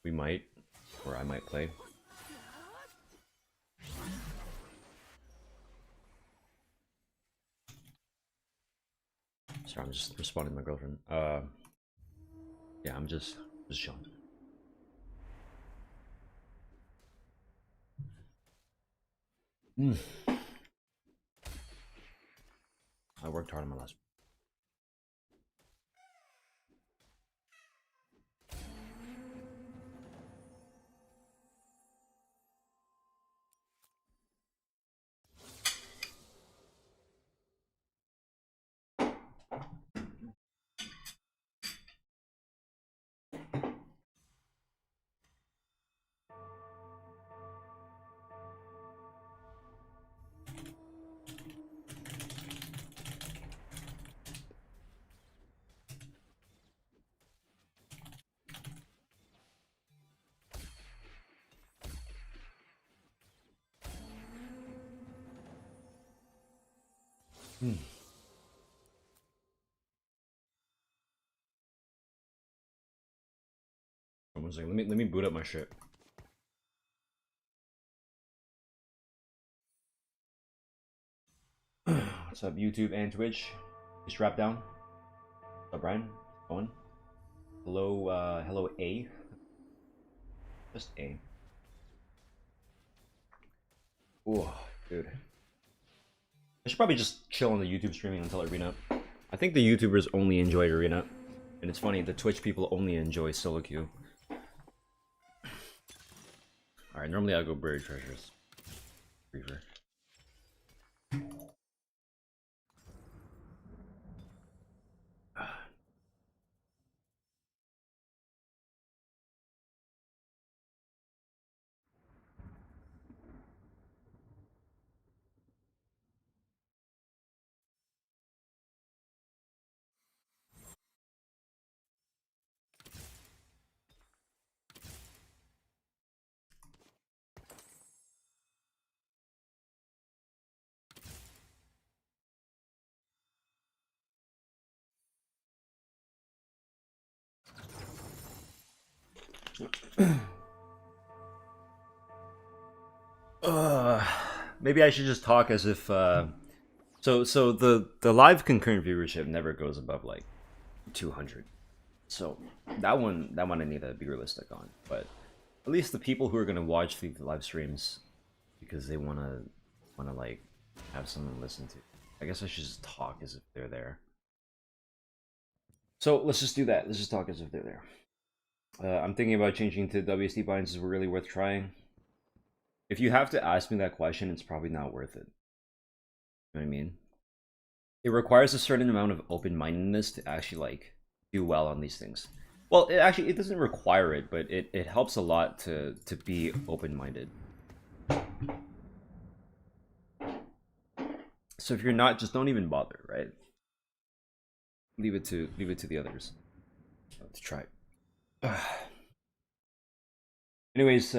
We might, or I might play. Sorry, I'm just responding to my girlfriend. Yeah, I'm just chilling. I worked hard on my last. One second. Let me boot up my shit. What's up, YouTube and Twitch? You strapped down? What's up, Brian? Going? Hello, hello, A. Just A. Oh, dude. I should probably just chill on the YouTube streaming until Arena. I think the YouTubers only enjoy Arena. And it's funny, the Twitch people only enjoy solo queue. Alright, normally I go buried treasures. Reaver. Maybe I should just talk as if so the live concurrent viewership never goes above like 200. So that one I need to be realistic on. But at least the people who are gonna watch the live streams because they wanna like have someone to listen to. I guess I should just talk as if they're there. So let's just do that. Let's just talk as if they're there. I'm thinking about changing to WSD binds. Is really worth trying. If you have to ask me that question, it's probably not worth it. You know what I mean? It requires a certain amount of open-mindedness to actually like do well on these things. Well, it doesn't require it, but it helps a lot to be open-minded. So if you're not, just don't even bother, right? Leave it to the others. Let's try it. Anyways,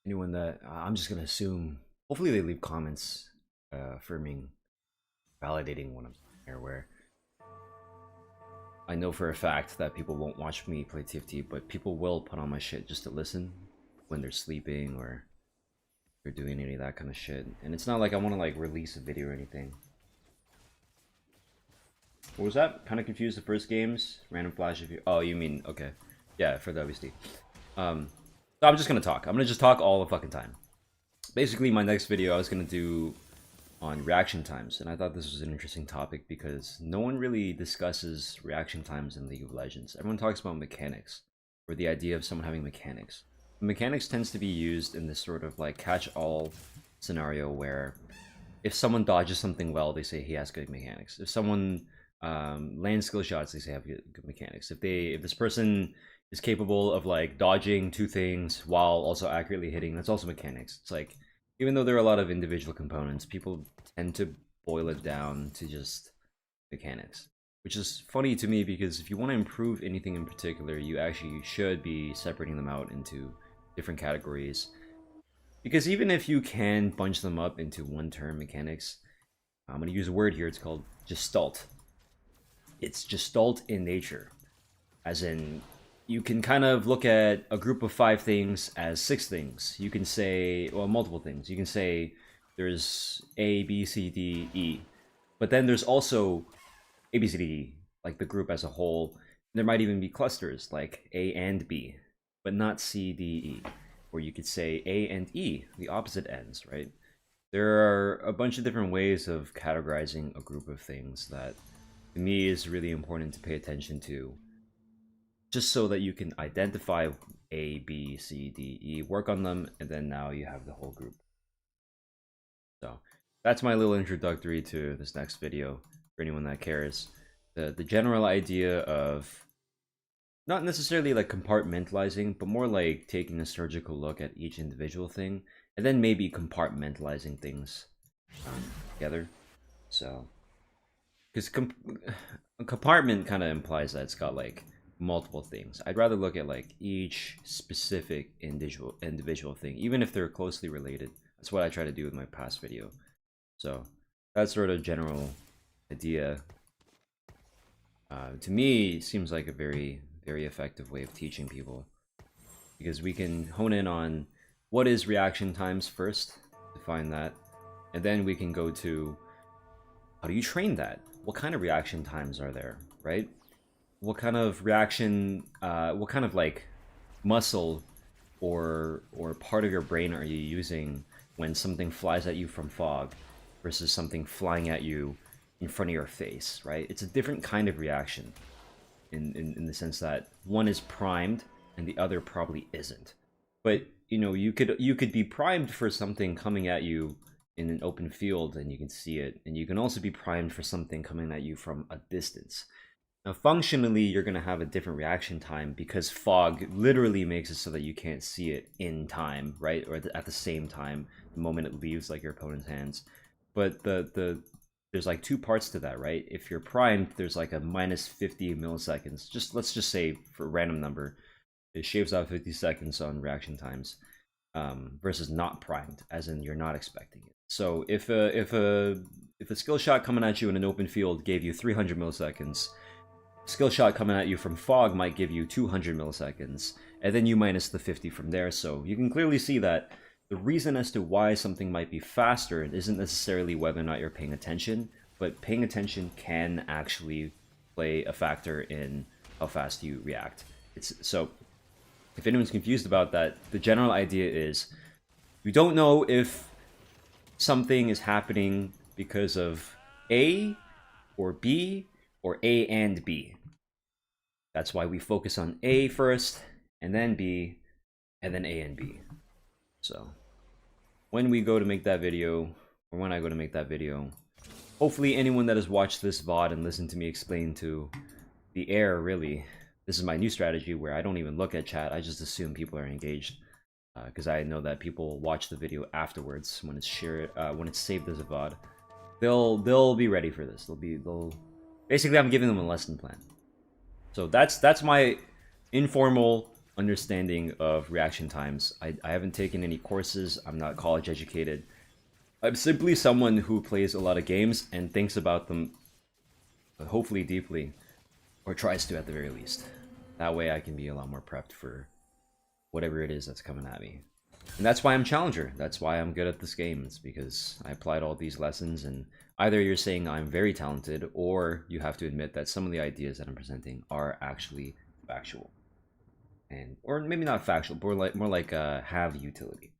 anyone that I'm just gonna assume, hopefully they leave comments affirming, validating what I'm saying here, where I know for a fact that people won't watch me play TFT, but people will put on my shit just to listen when they're sleeping or they're doing any of that kind of shit. And it's not like I want to like release a video or anything. What was that? Kind of confused. The first games, random flash. If you, oh, you mean okay, yeah, for the WSD. So I'm just gonna talk. I'm gonna just talk all the fucking time. Basically, my next video I was gonna do on reaction times, and I thought this was an interesting topic because no one really discusses reaction times in League of Legends. Everyone talks about mechanics, or the idea of someone having mechanics. Mechanics tends to be used in this sort of like catch-all scenario where if someone dodges something well, they say he has good mechanics. If someone lands skill shots, they say have good mechanics. If this person is capable of like dodging two things while also accurately hitting, that's also mechanics. It's like, even though there are a lot of individual components, people tend to boil it down to just mechanics, which is funny to me because if you want to improve anything in particular, you actually should be separating them out into different categories. Because even if you can bunch them up into one-term mechanics, I'm going to use a word here, it's called gestalt. It's gestalt in nature, as in you can kind of look at a group of 5 things as 6 things. You can say, well, multiple things. You can say there's A, B, C, D, E. But then there's also A, B, C, D, E, like the group as a whole. There might even be clusters, like A and B, but not C, D, E. Or you could say A and E, the opposite ends, right? There are a bunch of different ways of categorizing a group of things that, to me, is really important to pay attention to, just so that you can identify A, B, C, D, E, work on them, and then now you have the whole group. So that's my little introductory to this next video for anyone that cares. The general idea of not necessarily like compartmentalizing, but more like taking a surgical look at each individual thing, and then maybe compartmentalizing things together. So, because a compartment kind of implies that it's got like multiple things. I'd rather look at like each specific individual thing, even if they're closely related. That's what I try to do with my past video. So that's sort of general idea. To me, seems like a very effective way of teaching people, because we can hone in on what is reaction times first, define that, and then we can go to how do you train that? What kind of reaction times are there, right? What kind of reaction, what kind of like muscle or part of your brain are you using when something flies at you from fog versus something flying at you in front of your face, right? It's a different kind of reaction in the sense that one is primed and the other probably isn't. But you know, you could be primed for something coming at you in an open field and you can see it, and you can also be primed for something coming at you from a distance. Now, functionally, you're going to have a different reaction time because fog literally makes it so that you can't see it in time, right? Or at the same time, the moment it leaves like your opponent's hands. But there's like 2 parts to that, right? If you're primed, there's like a minus 50 milliseconds. Let's just say for a random number, it shaves off 50 seconds on reaction times, versus not primed, as in you're not expecting it. So if a skill shot coming at you in an open field gave you 300 milliseconds, skill shot coming at you from fog might give you 200 milliseconds, and then you minus the 50 from there. So you can clearly see that the reason as to why something might be faster isn't necessarily whether or not you're paying attention, but paying attention can actually play a factor in how fast you react. So if anyone's confused about that, the general idea is we don't know if something is happening because of A or B or A and B. That's why we focus on A first, and then B, and then A and B. So when we go to make that video, or when I go to make that video, hopefully anyone that has watched this VOD and listened to me explain to the air, really, this is my new strategy where I don't even look at chat, I just assume people are engaged. Because I know that people watch the video afterwards when it's shared, when it's saved as a VOD. They'll be ready for this. They'll basically, I'm giving them a lesson plan. So that's my informal understanding of reaction times. I haven't taken any courses. I'm not college educated. I'm simply someone who plays a lot of games and thinks about them, hopefully deeply, or tries to at the very least. That way I can be a lot more prepped for whatever it is that's coming at me. And that's why I'm Challenger. That's why I'm good at this game. It's because I applied all these lessons, and either you're saying I'm very talented, or you have to admit that some of the ideas that I'm presenting are actually factual. Or maybe not factual, but more like have utility.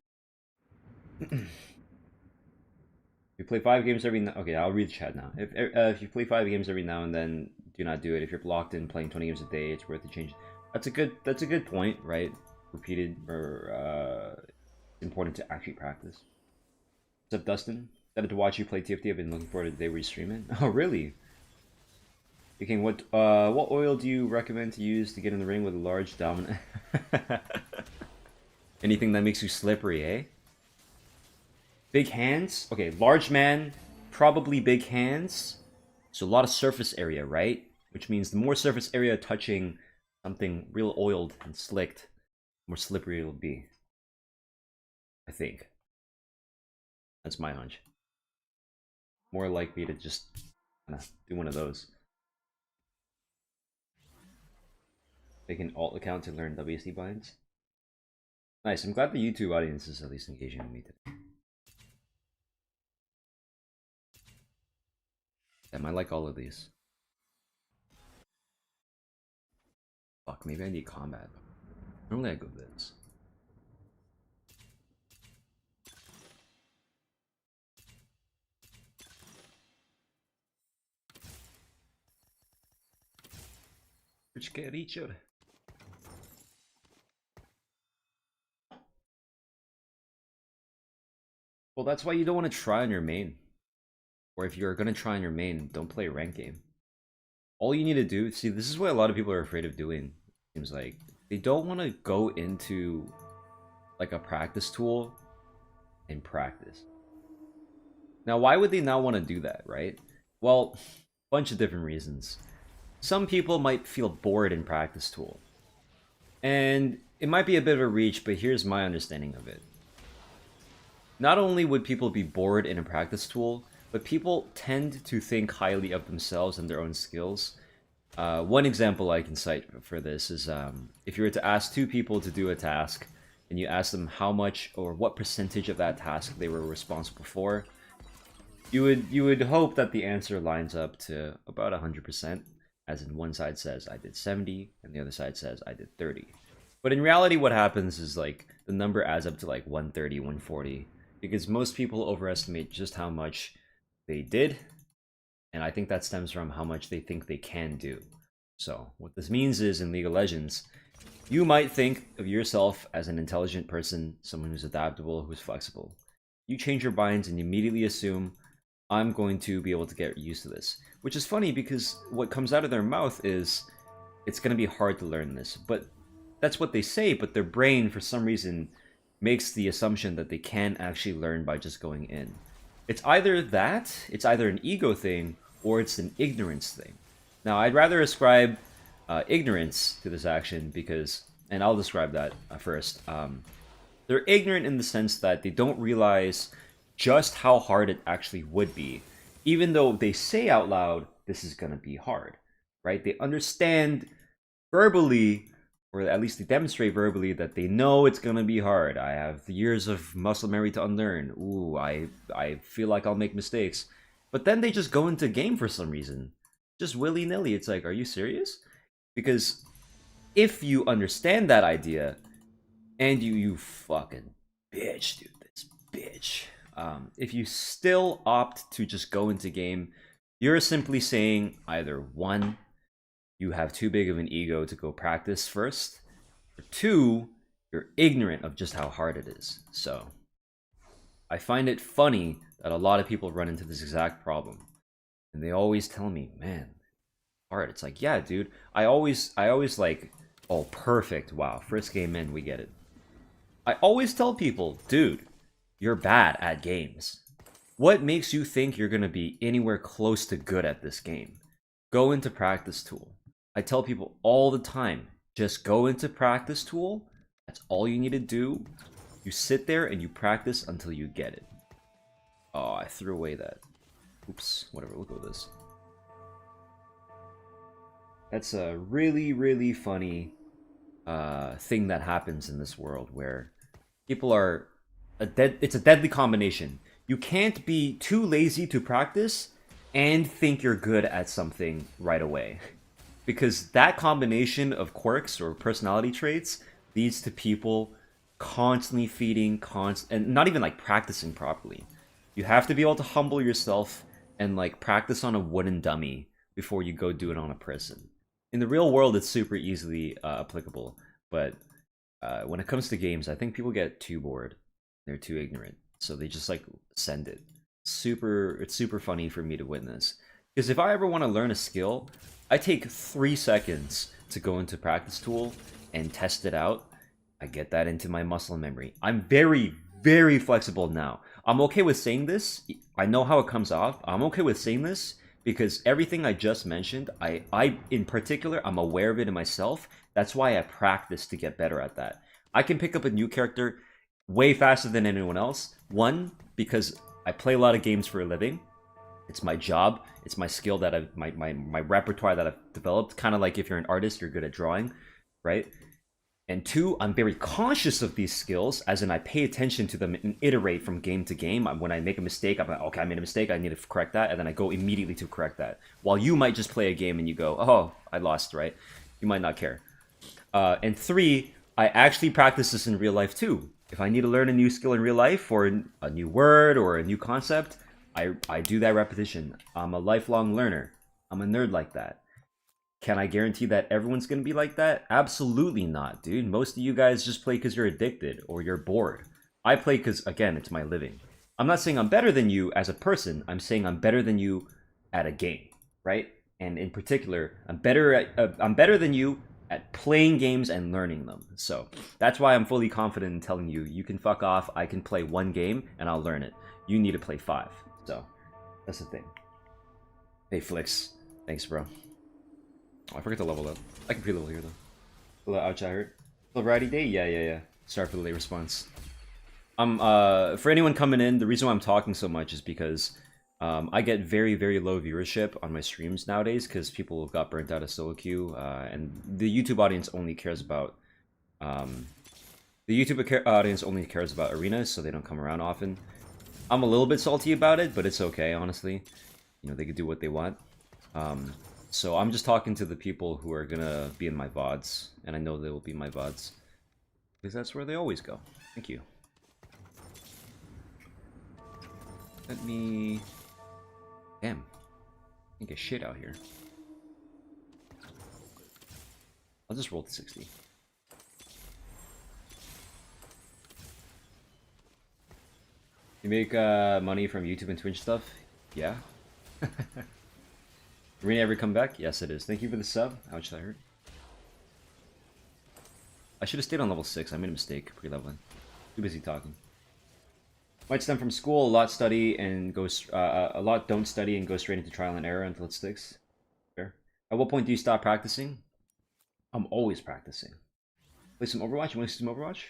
You play 5 games every okay, I'll read the chat now. If you play 5 games every now and then, do not do it. If you're locked in playing 20 games a day, it's worth the change. That's a good point, right? Repeated or important to actually practice. What's up, Dustin? Excited to watch you play TFT. I've been looking forward to the day where you stream it. Oh, really? Okay, what oil do you recommend to use to get in the ring with a large dominant? Anything that makes you slippery, eh? Big hands? Okay, large man, probably big hands. So a lot of surface area, right? Which means the more surface area touching something real oiled and slicked, more slippery it'll be. I think. That's my hunch. More likely to just kind of do one of those. Make an alt account to learn WSD binds. Nice. I'm glad the YouTube audience is at least engaging with me today. Damn, I like all of these. Fuck, maybe I need combat. Normally I go this. Which get Richard. Well, that's why you don't want to try on your main. Or if you're gonna try on your main, don't play a rank game. All you need to do, see, this is what a lot of people are afraid of doing. Seems like they don't want to go into like a practice tool and practice. Now, why would they not want to do that, right? Well, bunch of different reasons. Some people might feel bored in practice tool. And it might be a bit of a reach, but here's my understanding of it. Not only would people be bored in a practice tool, but people tend to think highly of themselves and their own skills. One example I can cite for this is if you were to ask two people to do a task, and you ask them how much or what percentage of that task they were responsible for, you would hope that the answer lines up to about 100%, as in one side says I did 70, and the other side says I did 30. But in reality, what happens is like the number adds up to like 130, 140, because most people overestimate just how much they did, and I think that stems from how much they think they can do. So what this means is, in League of Legends, you might think of yourself as an intelligent person, someone who's adaptable, who's flexible. You change your binds and you immediately assume, I'm going to be able to get used to this. Which is funny because what comes out of their mouth is, it's going to be hard to learn this. But that's what they say, but their brain, for some reason, makes the assumption that they can actually learn by just going in. It's either that, it's either an ego thing, or it's an ignorance thing. Now, I'd rather ascribe ignorance to this action because, and I'll describe that first. They're ignorant in the sense that they don't realize just how hard it actually would be, even though they say out loud, this is going to be hard, right? They understand verbally, or at least they demonstrate verbally, that they know it's going to be hard. I have years of muscle memory to unlearn. Ooh, I feel like I'll make mistakes. But then they just go into game for some reason. Just willy-nilly. It's like, are you serious? Because if you understand that idea, and you fucking bitch, dude, this bitch. If you still opt to just go into game, you're simply saying either one, you have too big of an ego to go practice first, or two, you're ignorant of just how hard it is. So I find it funny that a lot of people run into this exact problem, and they always tell me, man, hard. It's like, yeah, dude, I always like, oh, perfect, wow, first game in, we get it. I always tell people, dude, you're bad at games. What makes you think you're gonna be anywhere close to good at this game? Go into practice tool. I tell people all the time, just go into practice tool. That's all you need to do. You sit there and you practice until you get it. Oh, I threw away that. Oops, whatever, we'll go with this. That's a really, really funny thing that happens in this world where people are it's a deadly combination. You can't be too lazy to practice and think you're good at something right away. Because that combination of quirks or personality traits leads to people constantly feeding, and not even like practicing properly. You have to be able to humble yourself and like practice on a wooden dummy before you go do it on a person. In the real world, it's super easily applicable, but when it comes to games, I think people get too bored. They're too ignorant, so they just like send it. It's super funny for me to witness. Because if I ever want to learn a skill, I take 3 seconds to go into practice tool and test it out. I get that into my muscle memory. I'm very, very flexible now. I'm okay with saying this. I know how it comes off. I'm okay with saying this because everything I just mentioned, I in particular, I'm aware of it in myself. That's why I practice to get better at that. I can pick up a new character way faster than anyone else. One, because I play a lot of games for a living. It's my job. It's my skill that my repertoire that I've developed. Kind of like if you're an artist, you're good at drawing, right? And two, I'm very conscious of these skills, as in I pay attention to them and iterate from game to game. When I make a mistake, I'm like, okay, I made a mistake, I need to correct that, and then I go immediately to correct that. While you might just play a game and you go, oh, I lost, right? You might not care. And three, I actually practice this in real life too. If I need to learn a new skill in real life, or a new word, or a new concept, I do that repetition. I'm a lifelong learner. I'm a nerd like that. Can I guarantee that everyone's going to be like that? Absolutely not, dude. Most of you guys just play because you're addicted or you're bored. I play because, again, it's my living. I'm not saying I'm better than you as a person. I'm saying I'm better than you at a game, right? And in particular, I'm better than you at playing games and learning them. So that's why I'm fully confident in telling you, you can fuck off. I can play one game and I'll learn it. You need to play 5. So that's the thing. Hey, Flix. Thanks, bro. Oh, I forgot to level up. I can pre-level here, though. Hello, ouch, I hurt. Variety day? Yeah. Sorry for the late response. For anyone coming in, the reason why I'm talking so much is because I get very, very low viewership on my streams nowadays because people got burnt out of solo queue, and the YouTube audience only cares about arenas, so they don't come around often. I'm a little bit salty about it, but it's okay, honestly. You know, they could do what they want. So I'm just talking to the people who are gonna be in my VODs, and I know they will be my VODs. Because that's where they always go. Thank you. Let me... Damn. I can get shit out here. I'll just roll to 60. You make money from YouTube and Twitch stuff? Yeah. Arena ever come back? Yes, it is. Thank you for the sub. Ouch, that hurt. I should have stayed on level 6. I made a mistake pre-leveling. Too busy talking. Might stem from school. A lot study and goes. A lot don't study and go straight into trial and error until it sticks. Fair. At what point do you stop practicing? I'm always practicing. Play some Overwatch. You want to see some Overwatch?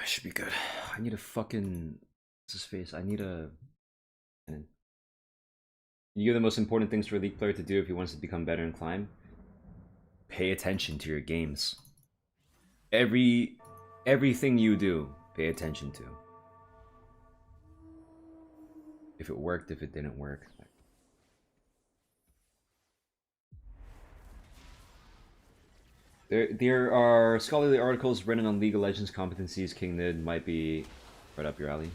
Should be good. I need a fucking... What's his face? I need a... You know the most important things for a League player to do if he wants to become better and climb? Pay attention to your games. Everything you do, pay attention to. If it worked, if it didn't work. There are scholarly articles written on League of Legends competencies. King Nid might be right up your alley.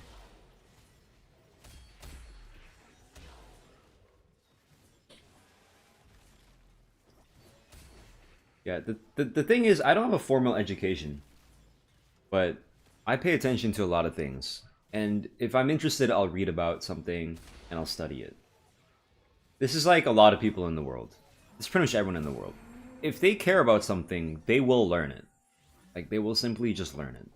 Yeah, the thing is, I don't have a formal education, but I pay attention to a lot of things. And if I'm interested, I'll read about something and I'll study it. This is like a lot of people in the world. It's pretty much everyone in the world. If they care about something, they will learn it. Like, they will simply just learn it.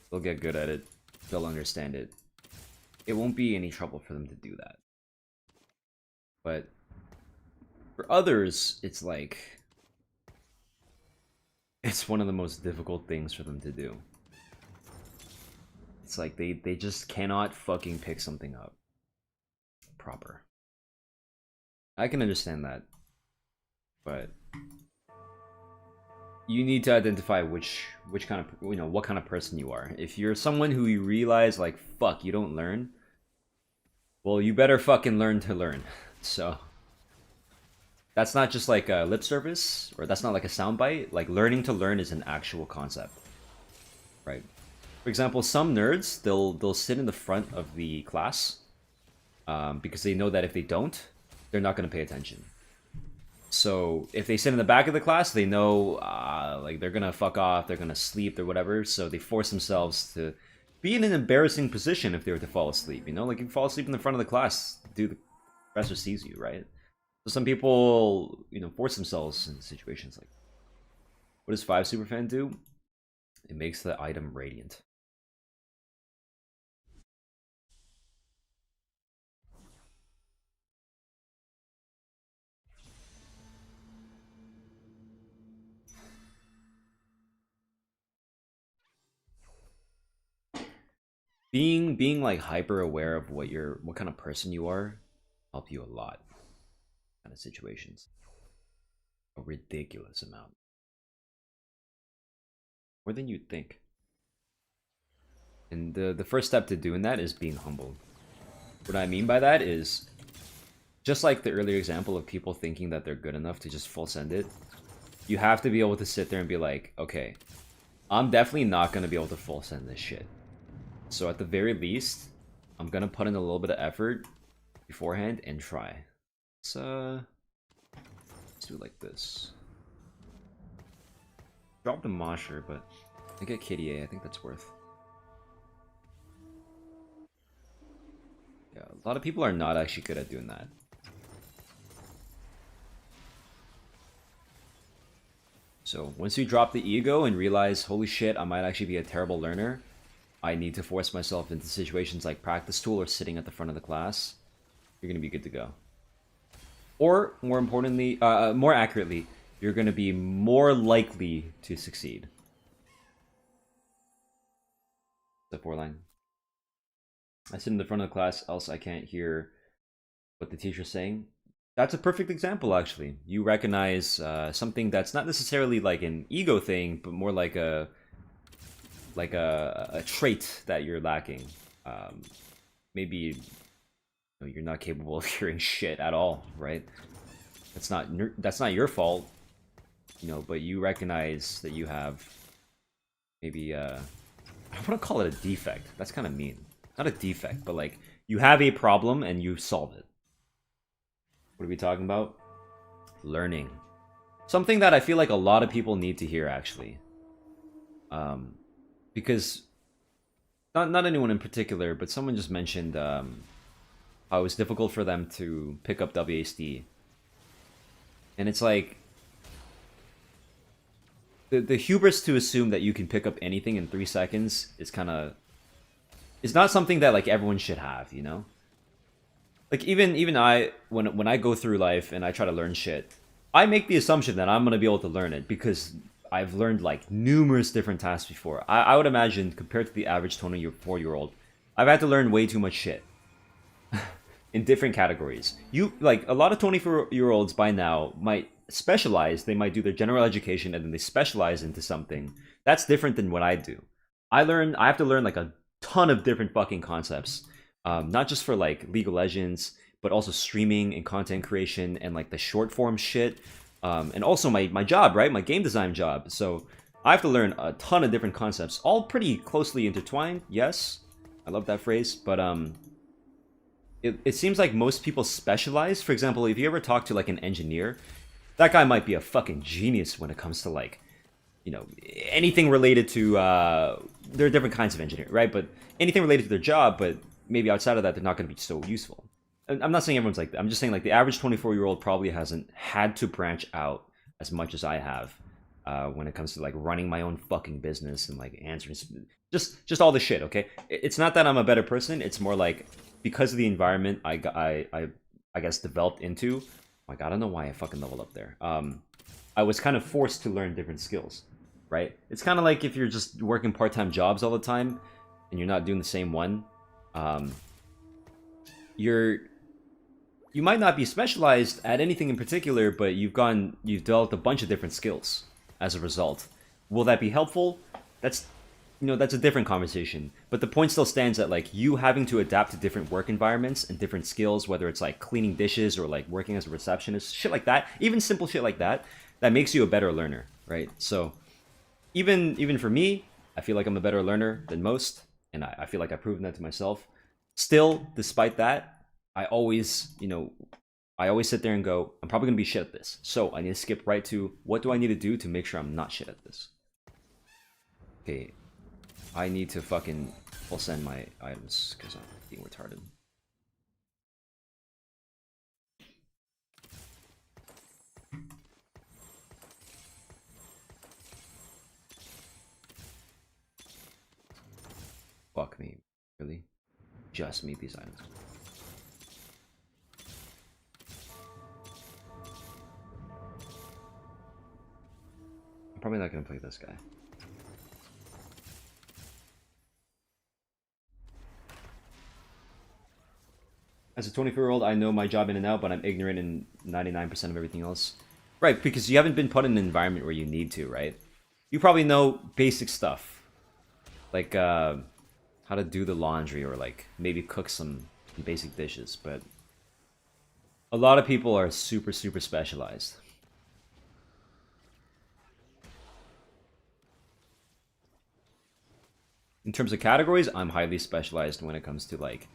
They'll get good at it. They'll understand it. It won't be any trouble for them to do that. But for others, it's like... It's one of the most difficult things for them to do. It's like they just cannot fucking pick something up proper. I can understand that. But you need to identify which kind of, you know, what kind of person you are. If you're someone who you realize, like, fuck, you don't learn, well, you better fucking learn to learn. So that's not just like a lip service, or that's not like a soundbite. Like, learning to learn is an actual concept, right? For example, some nerds, they'll sit in the front of the class because they know that if they don't, they're not going to pay attention. So if they sit in the back of the class, they know like they're gonna fuck off, they're gonna sleep or whatever. So they force themselves to be in an embarrassing position if they were to fall asleep. You know, like, you fall asleep in the front of the class, dude, the professor sees you, right? So some people, you know, force themselves in situations like, what does 5 Superfan do? It makes the item radiant. Being like hyper aware of what kind of person you are help you a lot kind of situations. A ridiculous amount. More than you'd think. And the first step to doing that is being humble. What I mean by that is just like the earlier example of people thinking that they're good enough to just full send it, you have to be able to sit there and be like, okay, I'm definitely not going to be able to full send this shit. So at the very least, I'm going to put in a little bit of effort beforehand and try. Let's do it like this. Drop the Mosher, but I get KDA. I think that's worth. Yeah, a lot of people are not actually good at doing that. So once you drop the ego and realize, holy shit, I might actually be a terrible learner, I need to force myself into situations like practice tool or sitting at the front of the class, you're gonna be good to go. Or more importantly, more accurately, you're gonna be more likely to succeed. The 4-line. I sit in the front of the class, else I can't hear what the teacher's saying. That's a perfect example, actually. You recognize something that's not necessarily like an ego thing, but more like a trait that you're lacking. Maybe you're not capable of hearing shit at all, right? That's not your fault, you know. But you recognize that you have maybe I want to call it a defect. That's kind of mean. Not a defect, but like you have a problem and you solve it. What are we talking about? Learning. Something that I feel like a lot of people need to hear, actually. Because not anyone in particular, but someone just mentioned how it was difficult for them to pick up WASD. And it's like the hubris to assume that you can pick up anything in 3 seconds is kind of, it's not something that like everyone should have, you know? Like even I, when I go through life and I try to learn shit, I make the assumption that I'm gonna be able to learn it because I've learned like numerous different tasks before. I would imagine compared to the average 24-year-old, I've had to learn way too much shit in different categories. You like a lot of 24-year-olds by now might specialize. They might do their general education and then they specialize into something. That's different than what I do. I have to learn like a ton of different fucking concepts. Not just for like League of Legends, but also streaming and content creation and like the short form shit. And also my job, right? My game design job. So I have to learn a ton of different concepts, all pretty closely intertwined. Yes, I love that phrase. But it seems like most people specialize. For example, if you ever talk to like an engineer, that guy might be a fucking genius when it comes to like, you know, anything related to there are different kinds of engineering, right? But anything related to their job, but maybe outside of that, they're not going to be so useful. I'm not saying everyone's like that. I'm just saying like the average 24-year-old probably hasn't had to branch out as much as I have when it comes to like running my own fucking business and like answering just all the shit. Okay, it's not that I'm a better person. It's more like because of the environment I guess developed into. Oh my god, I don't know why I fucking leveled up there. I was kind of forced to learn different skills, right? It's kind of like if you're just working part-time jobs all the time and you're not doing the same one. You might not be specialized at anything in particular, but you've developed a bunch of different skills as a result. Will that be helpful? That's a different conversation. But the point still stands that like you having to adapt to different work environments and different skills, whether it's like cleaning dishes or like working as a receptionist, shit like that, even simple shit like that, that makes you a better learner, right? So even for me, I feel like I'm a better learner than most, and I feel like I've proven that to myself. Still, despite that, I always sit there and go, I'm probably gonna be shit at this. So I need to skip right to what do I need to do to make sure I'm not shit at this. Okay, I need to fucking full send my items because I'm being retarded. Fuck me. Really? Just meet these items. I'm probably not gonna play this guy. As a 24-year-old, I know my job in and out, but I'm ignorant in 99% of everything else. Right, because you haven't been put in an environment where you need to, right? You probably know basic stuff. Like, how to do the laundry or, like, maybe cook some basic dishes, but... a lot of people are super, super specialized. In terms of categories, I'm highly specialized when it comes to, like,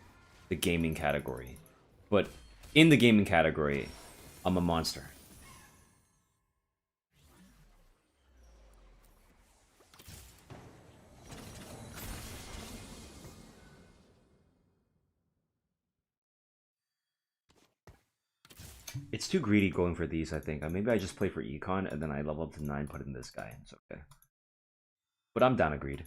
the gaming category. But in the gaming category, I'm a monster. It's too greedy going for these, I think. Maybe I just play for econ and then I level up to 9, put in this guy. It's okay. But I'm down to greed.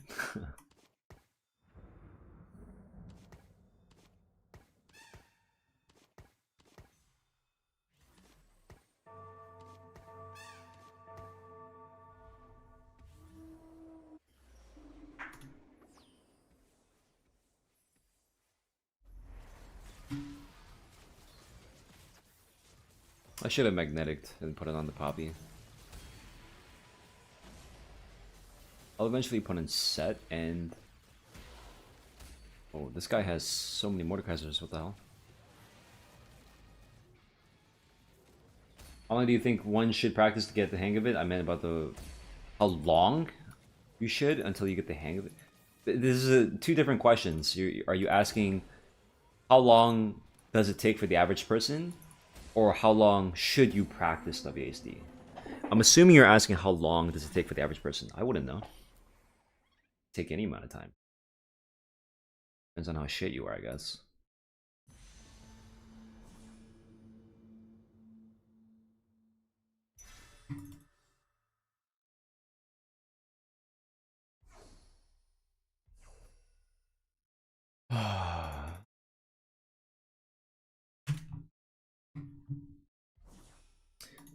I should have magnetic and put it on the poppy. I'll eventually put in set and... oh, this guy has so many Mordekaisers, what the hell? How long do you think one should practice to get the hang of it? I meant about the... how long you should until you get the hang of it? This is two different questions. Are you asking how long does it take for the average person? Or how long should you practice WASD? I'm assuming you're asking how long does it take for the average person. I wouldn't know. Take any amount of time. Depends on how shit you are, I guess.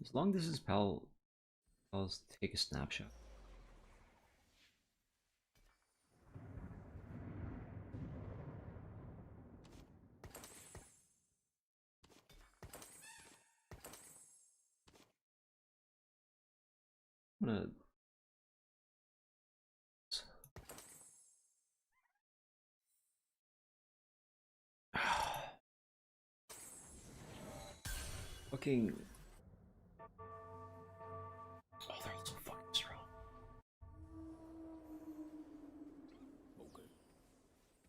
As long as his pals take a snapshot. I'm gonna... fucking... oh, they're all so fucking strong. Okay.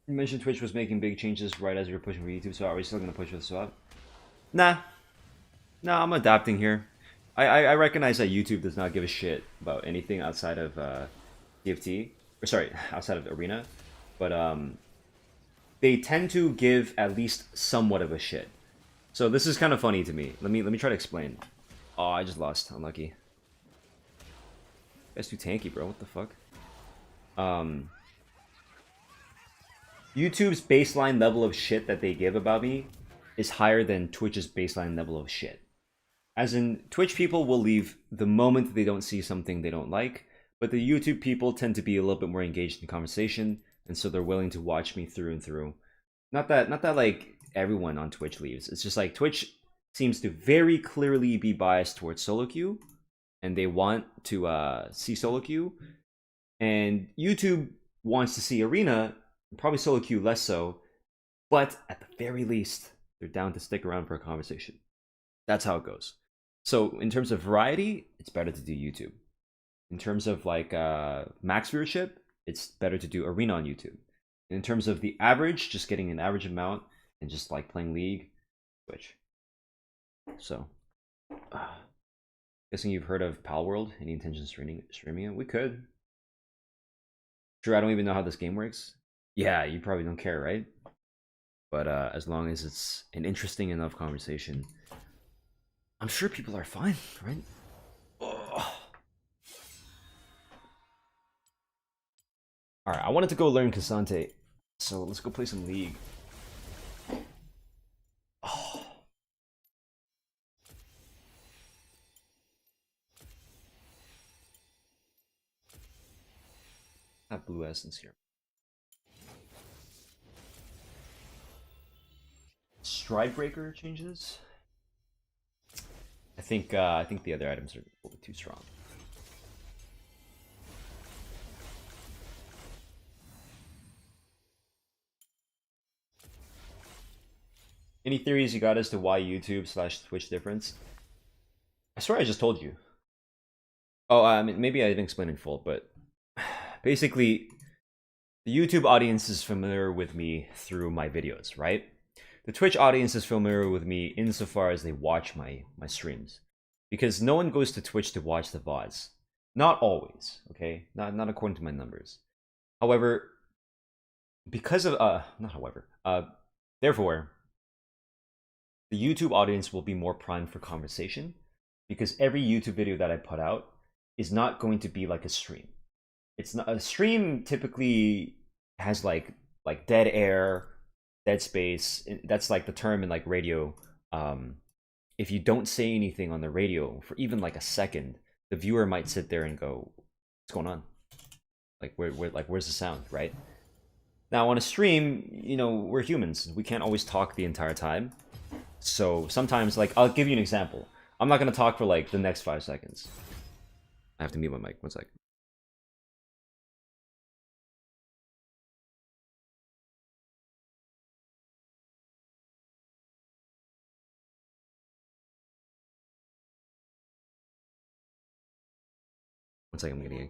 You mentioned Twitch was making big changes right as we were pushing for YouTube, so are we still gonna push for the swap? Nah. Nah, I'm adapting here. I recognize that YouTube does not give a shit about anything outside of TFT. Or sorry, outside of Arena. But they tend to give at least somewhat of a shit. So this is kind of funny to me. Let me try to explain. Oh, I just lost. Unlucky. That's too tanky, bro. What the fuck? YouTube's baseline level of shit that they give about me is higher than Twitch's baseline level of shit. As in, Twitch people will leave the moment they don't see something they don't like, but the YouTube people tend to be a little bit more engaged in conversation, and so they're willing to watch me through and through. Not that like everyone on Twitch leaves. It's just like Twitch seems to very clearly be biased towards solo queue, and they want to see solo queue, and YouTube wants to see Arena, probably solo queue less so, but at the very least, they're down to stick around for a conversation. That's how it goes. So in terms of variety, it's better to do YouTube. In terms of like max viewership, it's better to do Arena on YouTube. And in terms of the average, just getting an average amount and just like playing League, Twitch. So, guessing you've heard of Palworld? Any intention of streaming it? We could. Sure, I don't even know how this game works. Yeah, you probably don't care, right? But as long as it's an interesting enough conversation, I'm sure people are fine, right? Oh. Alright, I wanted to go learn Cassante. So let's go play some League. Oh. I have blue essence here. Stride Breaker changes. I think the other items are a little bit too strong. Any theories you got as to why YouTube/Twitch difference? I swear I just told you. Oh, I mean, maybe I didn't explain in full, but basically, the YouTube audience is familiar with me through my videos, right? The Twitch audience is familiar with me insofar as they watch my streams, because no one goes to Twitch to watch the VODs. Not always, okay? Not according to my numbers. However, because of not however, therefore, the YouTube audience will be more primed for conversation, because every YouTube video that I put out is not going to be like a stream. It's not a stream. Typically has like dead air, dead space. That's like the term in like radio. If you don't say anything on the radio for even like a second, the viewer might sit there and go, "What's going on? Like where's the sound?" Right? Now on a stream, you know, we're humans. We can't always talk the entire time. So sometimes, like, I'll give you an example. I'm not gonna talk for like the next 5 seconds. I have to mute my mic. 1 second. One second, I'm getting.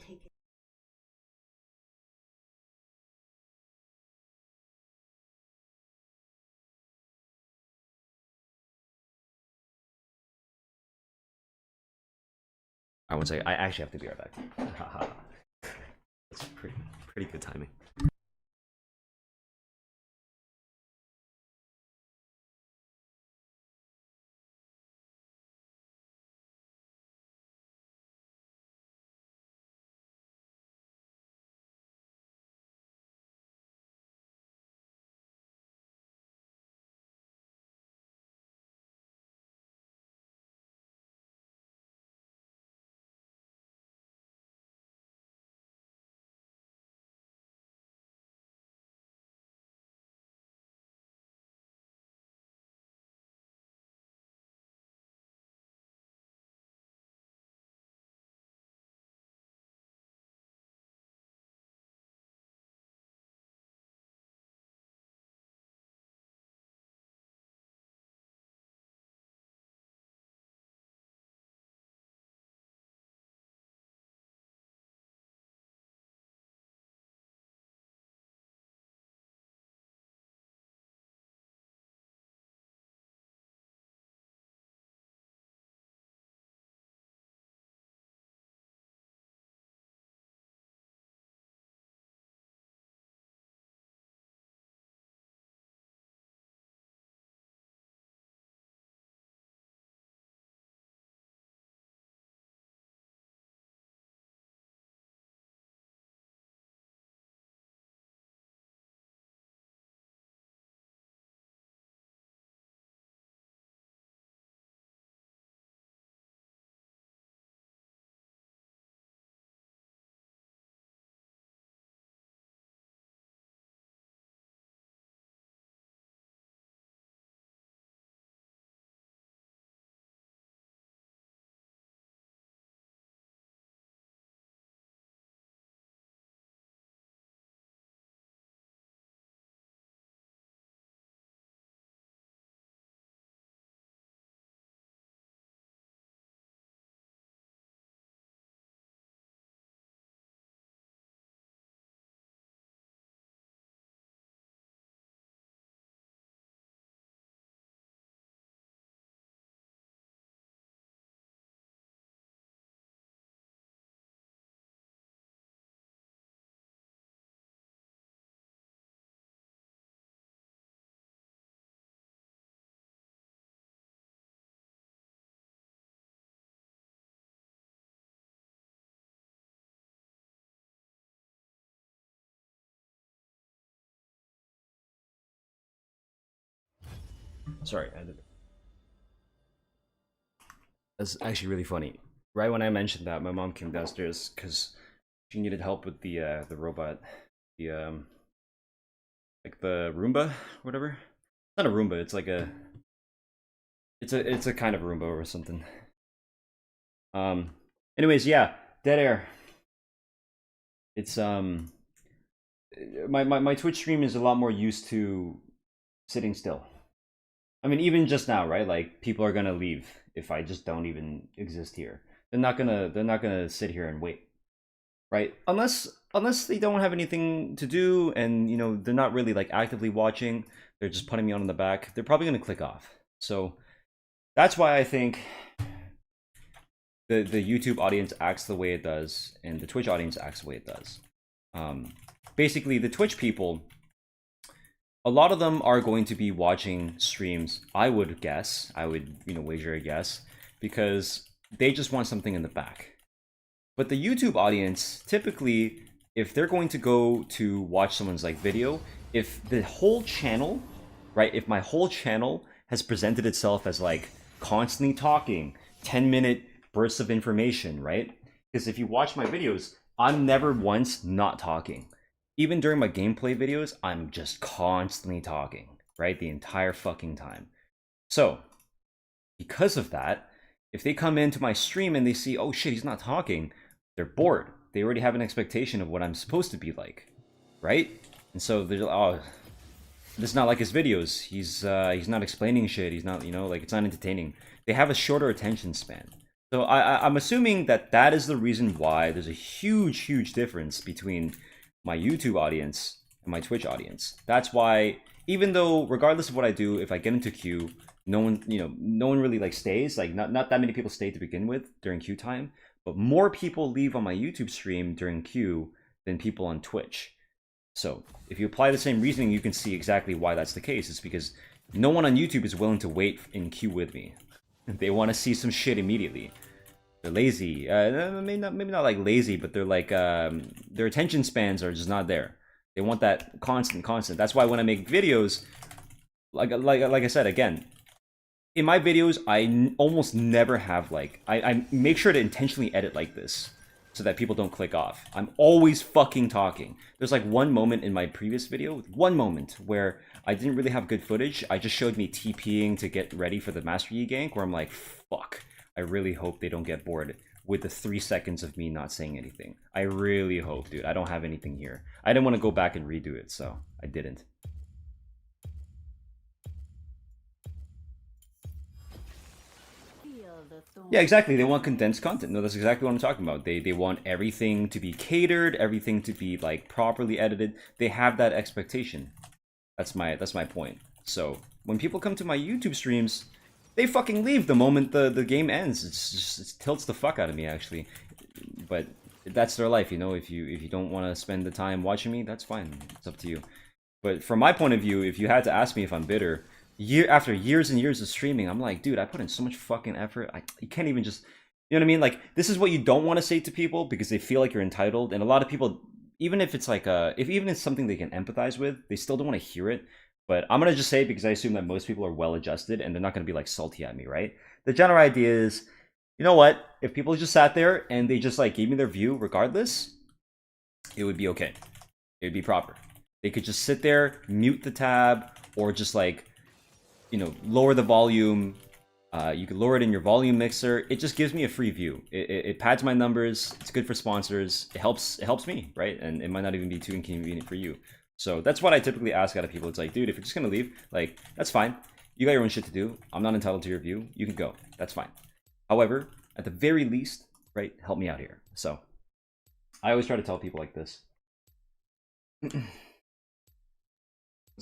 I would say I actually have to be right back. That's pretty good timing. Sorry, that's actually really funny. Right when I mentioned that, my mom came downstairs because she needed help with the robot, the like the Roomba, whatever. It's not a Roomba. It's like a it's a kind of Roomba or something. Anyways, yeah, dead air. It's my Twitch stream is a lot more used to sitting still. I mean, even just now, right? Like people are gonna leave if I just don't even exist here. They're not gonna sit here and wait, right? Unless they don't have anything to do and you know they're not really like actively watching. They're just putting me on in the back. They're probably gonna click off. So that's why I think the YouTube audience acts the way it does, and the Twitch audience acts the way it does. Basically, the Twitch people, a lot of them are going to be watching streams. I would guess, I would wager a guess, because they just want something in the back. But the YouTube audience, typically, if they're going to go to watch someone's like video, if the whole channel, right? If my whole channel has presented itself as like constantly talking, 10-minute bursts of information, right? Because if you watch my videos, I'm never once not talking. Even during my gameplay videos, I'm just constantly talking, right? The entire fucking time. So, because of that, if they come into my stream and they see, oh shit, he's not talking, they're bored. They already have an expectation of what I'm supposed to be like, right? And so they're like, oh, this is not like his videos. He's not explaining shit. He's not, like it's not entertaining. They have a shorter attention span. So I'm assuming that that is the reason why there's a huge difference between my YouTube audience and my Twitch audience. That's why, even though regardless of what I do, if I get into queue, no one really like stays. Like not that many people stay to begin with during queue time, but more people leave on my YouTube stream during queue than people on Twitch. So if you apply the same reasoning, you can see exactly why that's the case. It's because no one on YouTube is willing to wait in queue with me. They want to see some shit immediately. They're lazy. Maybe not like lazy, but they're like their attention spans are just not there. They want that constant. That's why when I make videos, like I said again, in my videos I almost never have like I make sure to intentionally edit like this so that people don't click off. I'm always fucking talking. There's like one moment in my previous video, one moment where I didn't really have good footage. I just showed me TPing to get ready for the Master Yi gank, where I'm like, fuck. I really hope they don't get bored with the 3 seconds of me not saying anything. I really hope, dude. I don't have anything here. I didn't want to go back and redo it, so I didn't. Yeah, exactly. They want condensed content. No, that's exactly what I'm talking about. They want everything to be catered, everything to be like properly edited. They have that expectation. That's my point. So when people come to my YouTube streams, they fucking leave the moment the game ends. It tilts the fuck out of me actually. But that's their life, If you don't want to spend the time watching me, that's fine. It's up to you. But from my point of view, if you had to ask me if I'm bitter, after years and years of streaming, I'm like, dude, I put in so much fucking effort. You can't even just, you know what I mean? Like, this is what you don't want to say to people because they feel like you're entitled. And a lot of people, even if it's like even it's something they can empathize with, they still don't want to hear it. But I'm gonna just say it because I assume that most people are well adjusted and they're not gonna be like salty at me, right? The general idea is, you know what? If people just sat there and they just like gave me their view regardless, it would be okay. It would be proper. They could just sit there, mute the tab, or just like, lower the volume. You could lower it in your volume mixer. It just gives me a free view. It pads my numbers. It's good for sponsors. It helps me, right? And it might not even be too inconvenient for you. So that's what I typically ask out of people. It's like, dude, if you're just gonna leave, like, that's fine. You got your own shit to do. I'm not entitled to your view. You can go. That's fine. However, at the very least, right, help me out here. So I always try to tell people like this. What's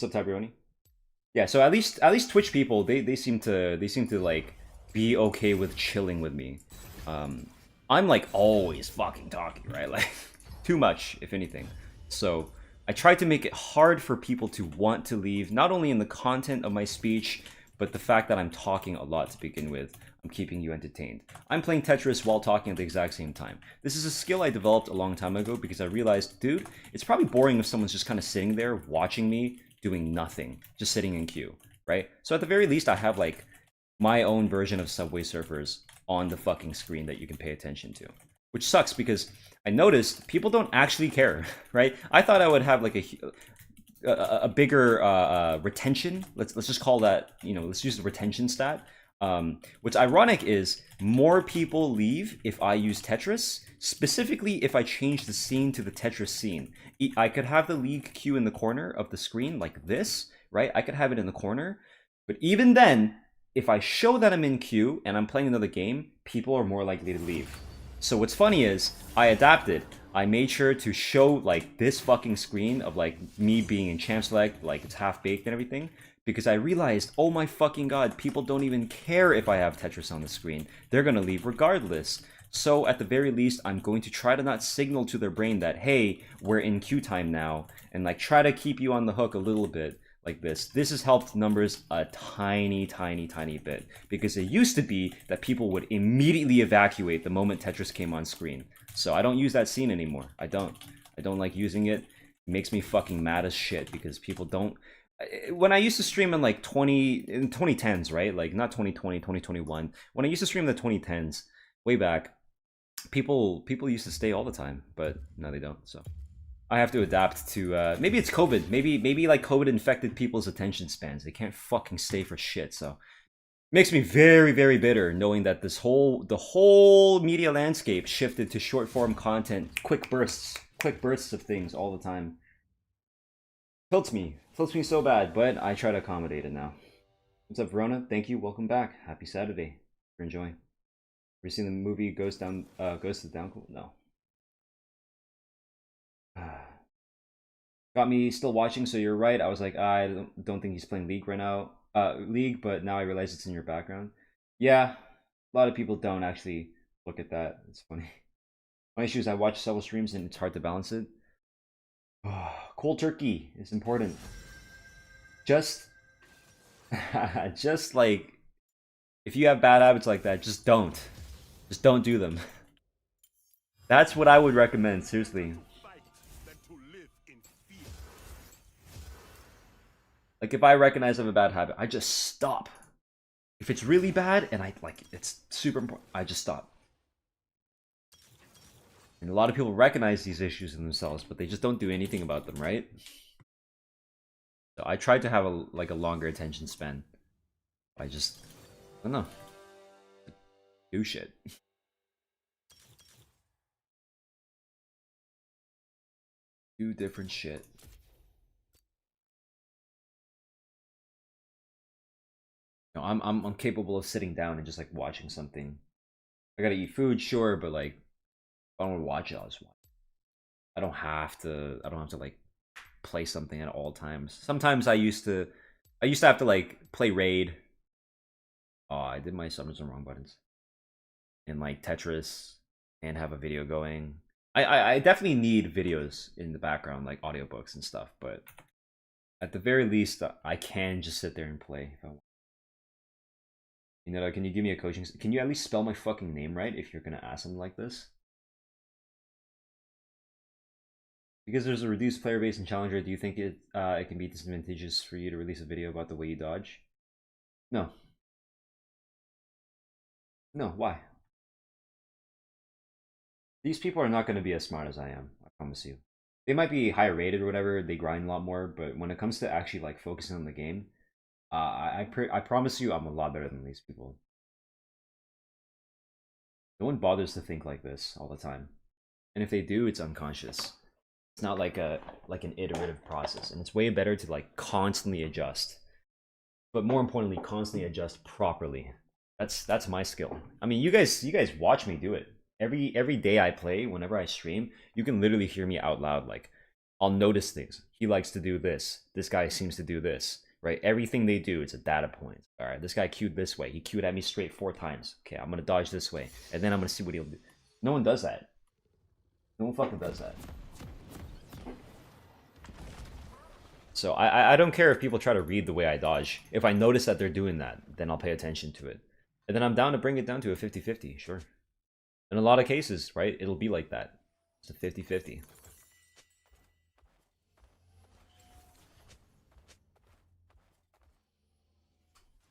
up, Tabrioni? Yeah, so at least Twitch people, they seem to like be okay with chilling with me. I'm like always fucking talking, right? Like too much, if anything. So I try to make it hard for people to want to leave, not only in the content of my speech, but the fact that I'm talking a lot to begin with. I'm keeping you entertained. I'm playing Tetris while talking at the exact same time. This is a skill I developed a long time ago because I realized, dude, it's probably boring if someone's just kind of sitting there watching me doing nothing, just sitting in queue, right? So at the very least, I have like my own version of Subway Surfers on the fucking screen that you can pay attention to, which sucks because I noticed people don't actually care, right? I thought I would have like a bigger retention. Let's just call that, you know, let's use the retention stat. What's ironic is more people leave if I use Tetris, specifically if I change the scene to the Tetris scene. I could have the league queue in the corner of the screen like this, right? I could have it in the corner, but even then, if I show that I'm in queue and I'm playing another game, people are more likely to leave. So what's funny is I adapted. I made sure to show like this fucking screen of like me being in champ select, like it's half baked and everything, because I realized, oh my fucking god, people don't even care if I have Tetris on the screen. They're gonna leave regardless. So at the very least, I'm going to try to not signal to their brain that, hey, we're in queue time now, and like try to keep you on the hook a little bit like this. This has helped numbers a tiny bit, because it used to be that people would immediately evacuate the moment Tetris came on screen. So I don't use that scene anymore. I don't like using it. It makes me fucking mad as shit because people don't. When I used to stream in like 2010s, right? Like not 2020, 2021. When I used to stream in the 2010s, way back, people used to stay all the time, but now they don't. So I have to adapt to maybe it's COVID. Maybe like COVID infected people's attention spans. They can't fucking stay for shit. So it makes me very bitter knowing that the whole media landscape shifted to short form content, quick bursts of things all the time. Tilts me so bad, but I try to accommodate it now. What's up, Verona? Thank you. Welcome back. Happy Saturday. You're enjoying. Have you seen the movie Ghost to the Down? No. Got me still watching, so you're right. I was like, I don't think he's playing League right now. League, but now I realize it's in your background. Yeah, a lot of people don't actually look at that. It's funny. My issue is I watch several streams and it's hard to balance it. Cold turkey is important. Just like, if you have bad habits like that, just don't do them. That's what I would recommend, seriously. Like, if I recognize I have a bad habit, I just stop. If it's really bad and I like it's super important, I just stop. And a lot of people recognize these issues in themselves, but they just don't do anything about them, right? So I tried to have a longer attention span. I don't know. Do shit. Do different shit. No, I'm capable of sitting down and just like watching something. I gotta eat food, sure, but like if I don't want to watch it, I'll just watch. I don't have to like play something at all times. Sometimes I used to have to like play raid. Oh, I did my summons on wrong buttons. And like Tetris and have a video going. I definitely need videos in the background, like audiobooks and stuff, but at the very least I can just sit there and play if I want. You know, can you give me a coaching? Can you at least spell my fucking name right if you're gonna ask something like this? Because there's a reduced player base in Challenger, do you think it can be disadvantageous for you to release a video about the way you dodge? No. No, why? These people are not going to be as smart as I am, I promise you. They might be higher rated or whatever, they grind a lot more, but when it comes to actually like focusing on the game, I promise you I'm a lot better than these people. No one bothers to think like this all the time. And if they do, it's unconscious. It's not like an iterative process, and it's way better to like constantly adjust. But more importantly, constantly adjust properly. That's my skill. I mean, you guys watch me do it. Every day I play, whenever I stream, you can literally hear me out loud. Like, I'll notice things. He likes to do this. This guy seems to do this. Right? Everything they do, it's a data point. All right, this guy queued this way. He queued at me straight 4 times. Okay, I'm gonna dodge this way, and then I'm gonna see what he'll do. No one does that. No one fucking does that. So I don't care if people try to read the way I dodge. If I notice that they're doing that, then I'll pay attention to it. And then I'm down to bring it down to a 50-50, sure. In a lot of cases, right, it'll be like that. It's a 50-50.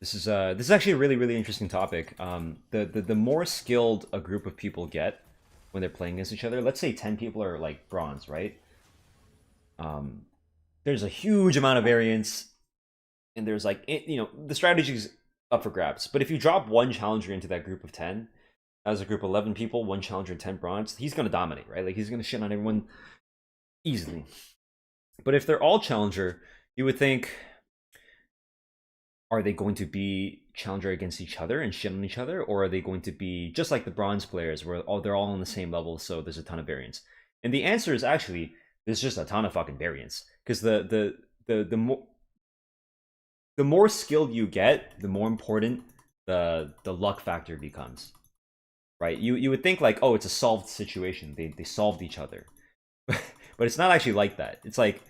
This is actually a really interesting topic. The more skilled a group of people get when they're playing against each other, let's say 10 people are like bronze, right? Um, there's a huge amount of variance, and there's like the strategy is up for grabs. But if you drop one challenger into that group of 10, as a group of 11 people, one challenger and 10 bronze, he's gonna dominate, right? Like he's gonna shit on everyone easily. But if they're all challenger, you would think, are they going to be challenger against each other and shit on each other, or are they going to be just like the bronze players where they're all on the same level, so there's a ton of variance? And the answer is actually there's just a ton of fucking variance, because the more skilled you get, the more important the luck factor becomes, right? You would think like, oh, it's a solved situation, they solved each other, but it's not actually like that. It's like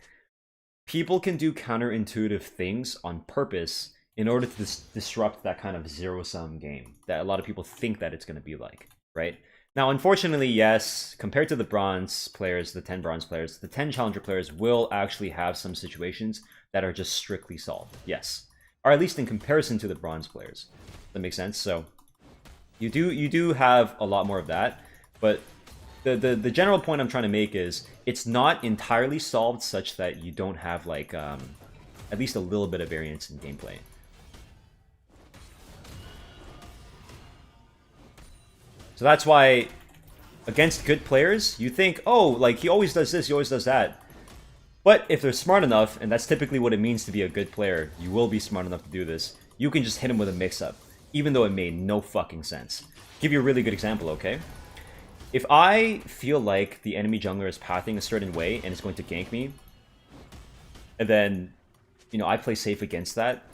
people can do counterintuitive things on purpose in order to disrupt that kind of zero-sum game that a lot of people think that it's going to be like, right? Now, unfortunately, yes, compared to the bronze players, the 10 bronze players, the 10 challenger players will actually have some situations that are just strictly solved, yes. Or at least in comparison to the bronze players. That makes sense? So, you do have a lot more of that, but the general point I'm trying to make is it's not entirely solved such that you don't have like at least a little bit of variance in gameplay. So that's why against good players, you think, oh, like he always does this, he always does that. But if they're smart enough, and that's typically what it means to be a good player, you will be smart enough to do this, you can just hit him with a mix-up, even though it made no fucking sense. Give you a really good example, okay? If I feel like the enemy jungler is pathing a certain way and it's going to gank me, and then, I play safe against that,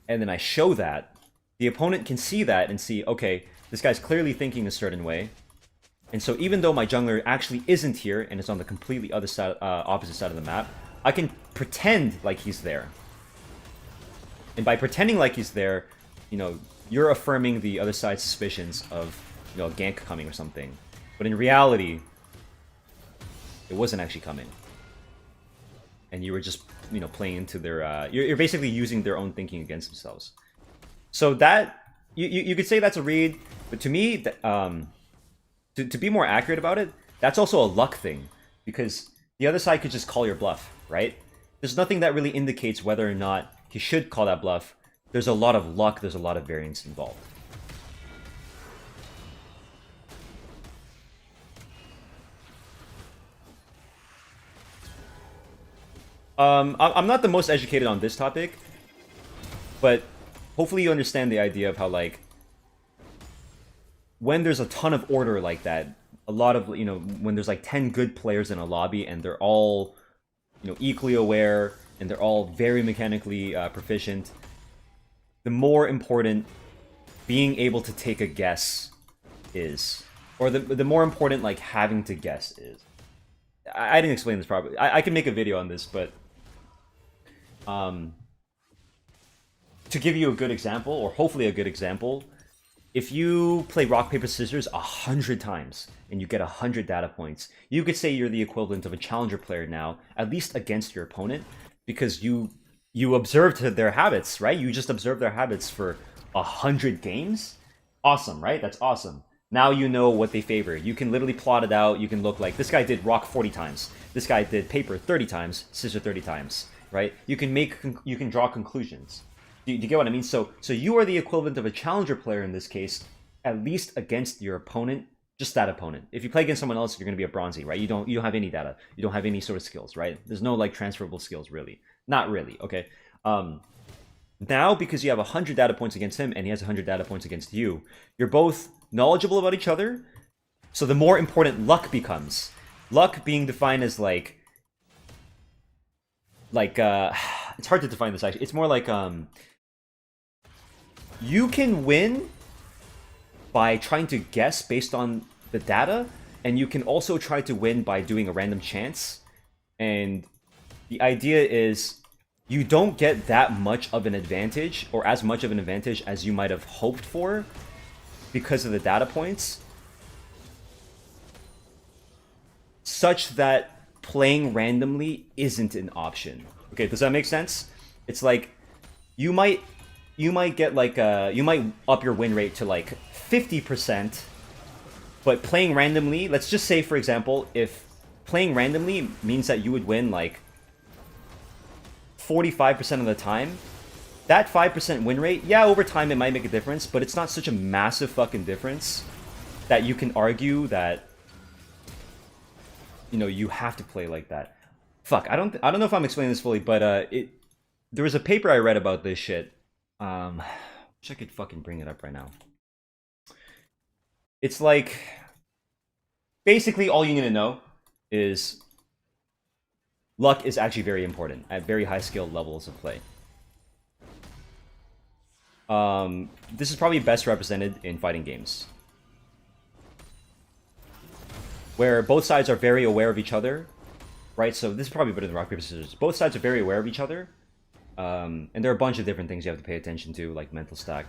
and then I show that, the opponent can see that and see, okay, this guy's clearly thinking a certain way, and so even though my jungler actually isn't here and is on the completely other side, opposite side of the map, I can pretend like he's there. And by pretending like he's there, you're affirming the other side's suspicions of, a gank coming or something. But in reality, it wasn't actually coming. And you were just, playing into their... You're basically using their own thinking against themselves. So that... You could say that's a read, but to me, to be more accurate about it, that's also a luck thing. Because the other side could just call your bluff, right? There's nothing that really indicates whether or not he should call that bluff. There's a lot of luck, there's a lot of variance involved. I'm not the most educated on this topic, but hopefully you understand the idea of how, like, when there's a ton of order like that, a lot of, when there's like 10 good players in a lobby and they're all, equally aware and they're all very mechanically proficient, the more important being able to take a guess is. Or the more important, like, having to guess is. I didn't explain this properly. I can make a video on this, but... to give you a good example, or hopefully a good example, if you play rock, paper, scissors 100 times and you get 100 data points, you could say you're the equivalent of a challenger player now, at least against your opponent, because you observed their habits, right? You just observed their habits for 100 games. Awesome, right? That's awesome. Now you know what they favor. You can literally plot it out. You can look like, this guy did rock 40 times. This guy did paper 30 times, scissor 30 times, right? You can draw conclusions. Do you get what I mean? So you are the equivalent of a challenger player in this case, at least against your opponent, just that opponent. If you play against someone else, you're going to be a bronzy, right? You don't have any data. You don't have any sort of skills, right? There's no like transferable skills, really. Not really, okay? Now, because you have 100 data points against him and he has 100 data points against you, you're both knowledgeable about each other. So the more important luck becomes. Luck being defined as like it's hard to define this actually. It's more like you can win by trying to guess based on the data, and you can also try to win by doing a random chance. And the idea is you don't get that much of an advantage, or as much of an advantage as you might have hoped for because of the data points, such that playing randomly isn't an option. Okay, does that make sense? It's like you might you might get like you might up your win rate to like 50%, but playing randomly, let's just say for example, if playing randomly means that you would win like 45% of the time, that 5% win rate, yeah, over time it might make a difference, but it's not such a massive fucking difference that you can argue that, you know, you have to play like that. Fuck, I don't know if I'm explaining this fully, but there was a paper I read about this shit. Wish I could fucking bring it up right now. It's like basically all you need to know is luck is actually very important at very high skill levels of play. This is probably best represented in fighting games, where both sides are very aware of each other, right? So this is probably better than rock, paper, scissors. Both sides are very aware of each other, and there are a bunch of different things you have to pay attention to, like mental stack.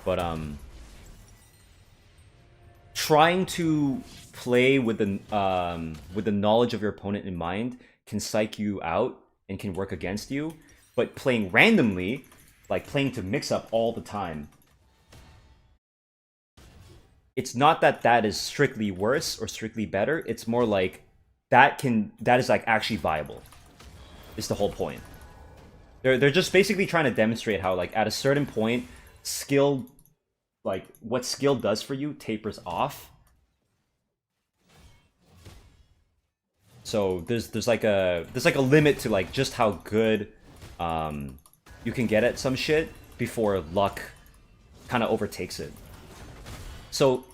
But trying to play with the knowledge of your opponent in mind can psych you out and can work against you. But playing randomly, like playing to mix up all the time, it's not that that is strictly worse or strictly better. It's more like that is like actually viable. Is the whole point. They're just basically trying to demonstrate how like at a certain point, skill, like what skill does for you tapers off. So there's like a limit to like just how good you can get at some shit before luck kind of overtakes it. So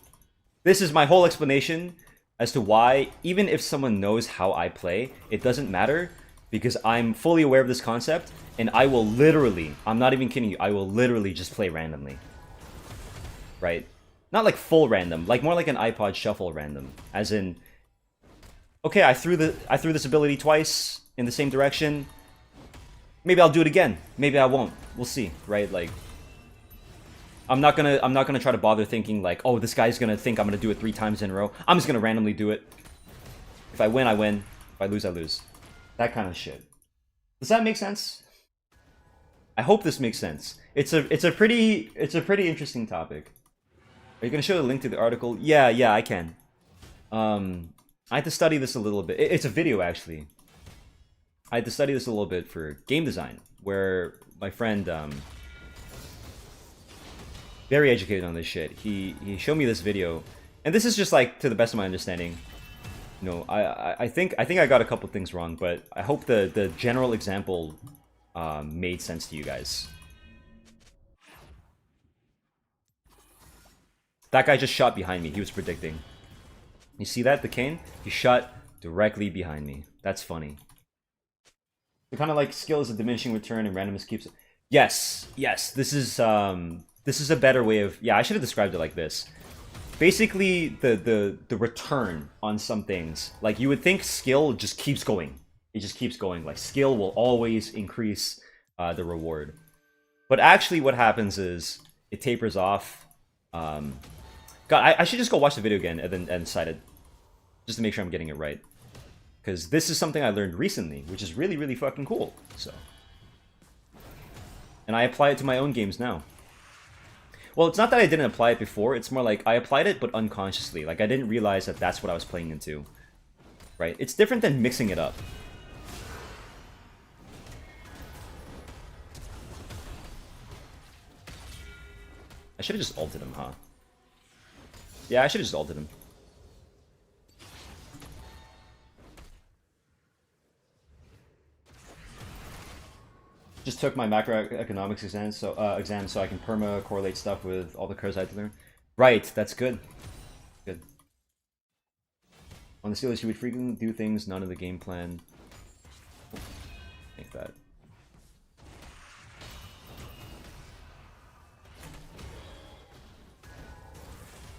this is my whole explanation as to why, even if someone knows how I play, it doesn't matter, because I'm fully aware of this concept, and I will literally, I'm not even kidding you, I will literally just play randomly. Right? Not like full random, like more like an iPod shuffle random, as in, okay, I threw this ability twice in the same direction. Maybe I'll do it again. Maybe I won't. We'll see, right? Like, I'm not gonna try to bother thinking like, oh, this guy's gonna think I'm gonna do it 3 times in a row. I'm just gonna randomly do it. If I win, I win. If I lose, I lose. That kind of shit. Does that make sense? I hope this makes sense. It's a pretty interesting topic. Are you gonna show the link to the article? Yeah, I can. I had to study this a little bit. It's a video actually. I had to study this a little bit for game design, where my friend, very educated on this shit, he showed me this video, and this is just like to the best of my understanding. You know, I think I got a couple things wrong, but I hope the general example made sense to you guys. That guy just shot behind me. He was predicting. You see that, the cane? He shot directly behind me. That's funny. The kind of like skill is a diminishing return and randomness keeps it. Yes. This is a better way of, yeah, I should have described it like this. Basically, the return on some things, like you would think skill just keeps going. It just keeps going. Like skill will always increase the reward. But actually what happens is it tapers off. God, I should just go watch the video again and cite it, just to make sure I'm getting it right. Because this is something I learned recently, which is really, really fucking cool. So, and I apply it to my own games now. Well, it's not that I didn't apply it before. It's more like I applied it, but unconsciously. Like I didn't realize that that's what I was playing into. Right? It's different than mixing it up. I should have just ulted him, huh? Yeah, I should have just ulted him. Just took my macroeconomics exam, so I can perma correlate stuff with all the curves I had to learn. Right, that's good. Good. On the Steelers, you would frequently do things none of the game plan. Think that.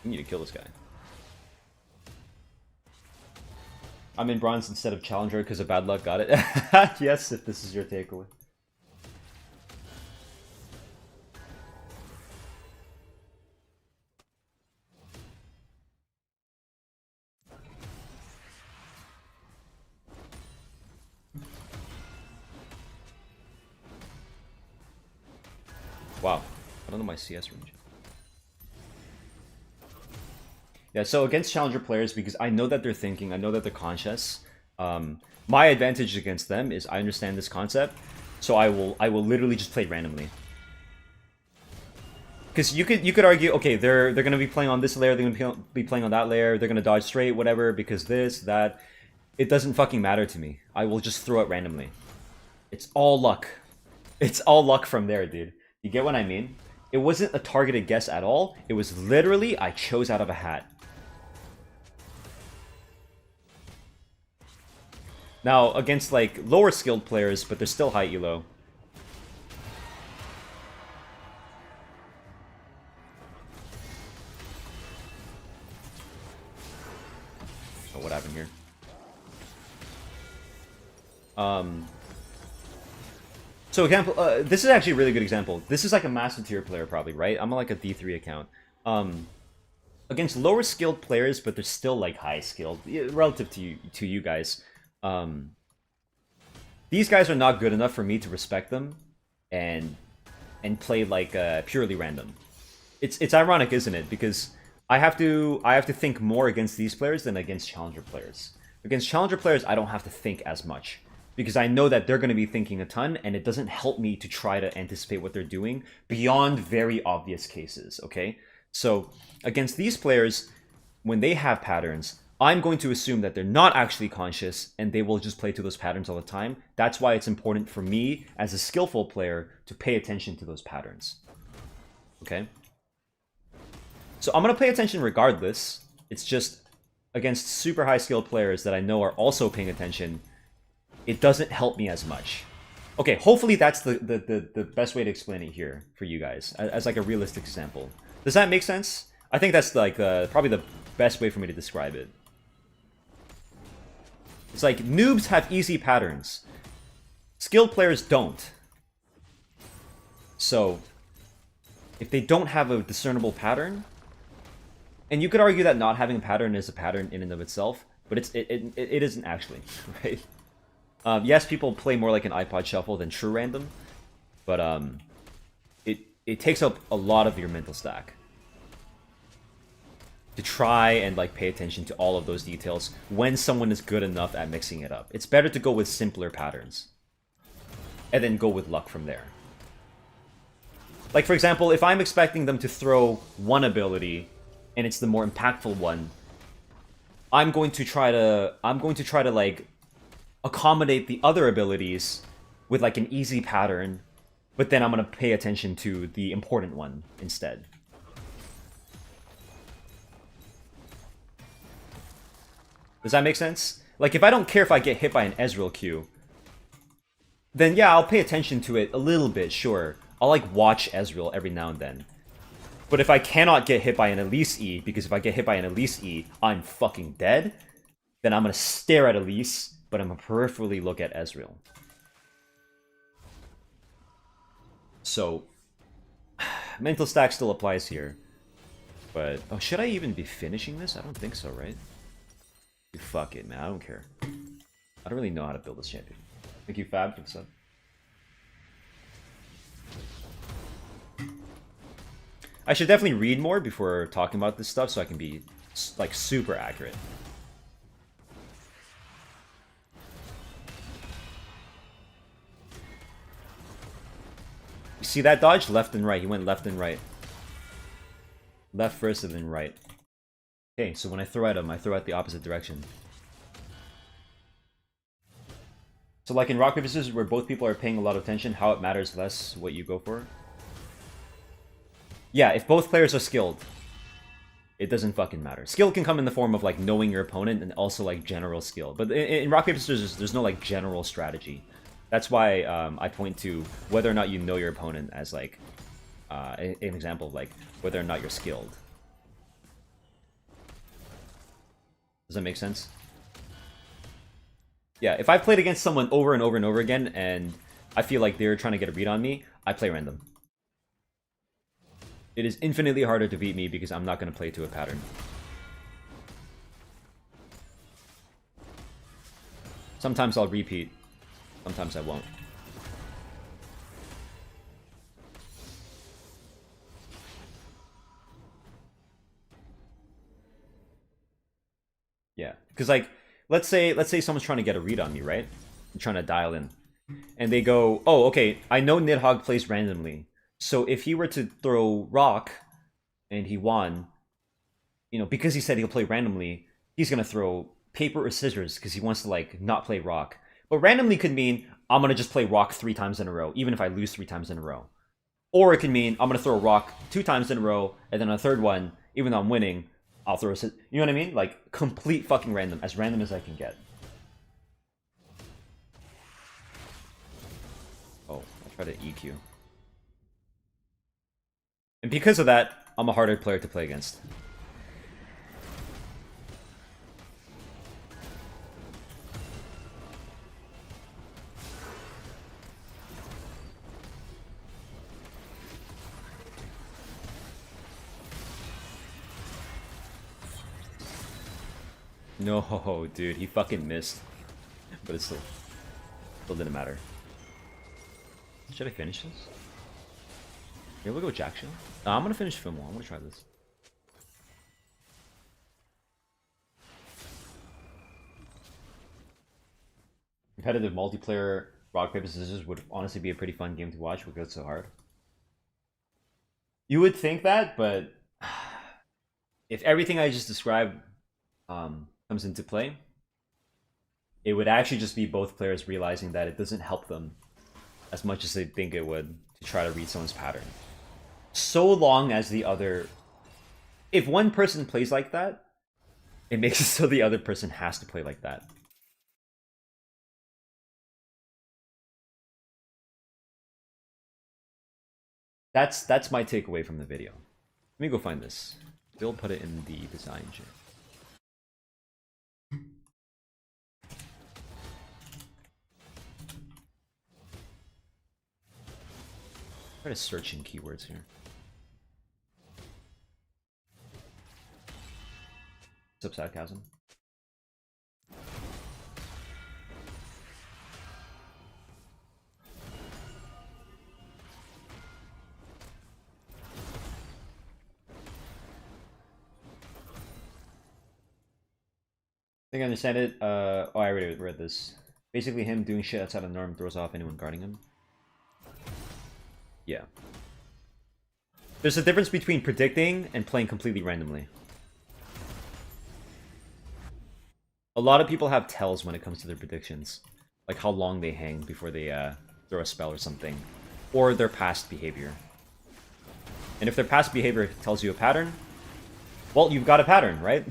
We need to kill this guy. I'm in bronze instead of challenger because of bad luck. Got it. Yes, if this is your takeaway. Wow. I don't know my CS range. Yeah, so against challenger players, because I know that they're thinking, I know that they're conscious. My advantage against them is I understand this concept, so I will literally just play randomly. Because you could argue, okay, they're gonna be playing on this layer, they're gonna be playing on that layer, they're gonna dodge straight, whatever, because this, that. It doesn't fucking matter to me. I will just throw it randomly. It's all luck. It's all luck from there, dude. You get what I mean? It wasn't a targeted guess at all. It was literally I chose out of a hat. Now, against like lower skilled players, but they're still high elo. Oh, what happened here? So example, this is actually a really good example. This is like a master tier player probably, right? I'm on like a D3 account. Against lower skilled players, but they're still like high skilled relative to you guys. These guys are not good enough for me to respect them and play like purely random. It's ironic, isn't it? Because I have to think more against these players than against challenger players. Against challenger players, I don't have to think as much because I know that they're going to be thinking a ton, and it doesn't help me to try to anticipate what they're doing beyond very obvious cases, okay? So against these players, when they have patterns, I'm going to assume that they're not actually conscious and they will just play to those patterns all the time. That's why it's important for me as a skillful player to pay attention to those patterns, okay? So I'm going to pay attention regardless. It's just against super high skilled players that I know are also paying attention, it doesn't help me as much. Okay, hopefully that's the best way to explain it here for you guys, as like a realistic example. Does that make sense? I think that's like probably the best way for me to describe it. It's like noobs have easy patterns. Skilled players don't. So, if they don't have a discernible pattern, and you could argue that not having a pattern is a pattern in and of itself, but it isn't actually, right? Yes, people play more like an iPod Shuffle than true random, but it takes up a lot of your mental stack to try and like pay attention to all of those details when someone is good enough at mixing it up. It's better to go with simpler patterns and then go with luck from there. Like for example, if I'm expecting them to throw one ability and it's the more impactful one, I'm going to try to like accommodate the other abilities with like an easy pattern, but then I'm going to pay attention to the important one instead. Does that make sense? Like if I don't care if I get hit by an Ezreal Q, then yeah, I'll pay attention to it a little bit, sure. I'll like watch Ezreal every now and then. But if I cannot get hit by an Elise E, because if I get hit by an Elise E, I'm fucking dead, then I'm going to stare at Elise, but I'm going to peripherally look at Ezreal. So, mental stack still applies here. But, oh, should I even be finishing this? I don't think so, right? Fuck it, man. I don't care. I don't really know how to build this champion. Thank you, Fab, for the sub. I should definitely read more before talking about this stuff so I can be, like, super accurate. You see that dodge? Left and right. He went left and right. Left first and then right. Okay, so when I throw at him, I throw at the opposite direction. So like in Rock Paper Scissors, where both people are paying a lot of attention, how it matters less what you go for? Yeah, if both players are skilled, it doesn't fucking matter. Skill can come in the form of like knowing your opponent and also like general skill. But in Rock Paper Scissors, there's no like general strategy. That's why I point to whether or not you know your opponent as like an example of like whether or not you're skilled. Does that make sense? Yeah, if I've played against someone over and over and over again and I feel like they're trying to get a read on me, I play random. It is infinitely harder to beat me because I'm not going to play to a pattern. Sometimes I'll repeat. Sometimes I won't. Yeah, because like let's say someone's trying to get a read on me, right? I'm trying to dial in, and they go, "Oh, okay, I know Nidhogg plays randomly, so if he were to throw rock and he won, because he said he'll play randomly, he's gonna throw paper or scissors because he wants to like not play rock. But randomly could mean I'm gonna just play rock 3 times in a row, even if I lose 3 times in a row. Or it can mean I'm gonna throw a rock 2 times in a row, and then on a third one, even though I'm winning, I'll throw a scissors. You know what I mean? Like complete fucking random as I can get. Oh, I'll try to EQ. And because of that, I'm a harder player to play against. No, dude, he fucking missed. But it still didn't matter. Should I finish this? Here we go, Jack Shield. I'm gonna finish Fimble. I'm gonna try this. Competitive multiplayer rock paper scissors would honestly be a pretty fun game to watch because it's so hard. You would think that, but if everything I just described comes into play, it would actually just be both players realizing that it doesn't help them as much as they think it would to try to read someone's pattern. So long as the other... If one person plays like that, it makes it so the other person has to play like that. That's my takeaway from the video. Let me go find this. Bill put it in the design chair. Try to search in keywords here. What's up, Sarcasm? I think I understand it. Oh, I already read this. Basically, him doing shit outside of the norm throws off anyone guarding him. Yeah. There's a difference between predicting and playing completely randomly. A lot of people have tells when it comes to their predictions. Like how long they hang before they throw a spell or something. Or their past behavior. And if their past behavior tells you a pattern, well, you've got a pattern, right?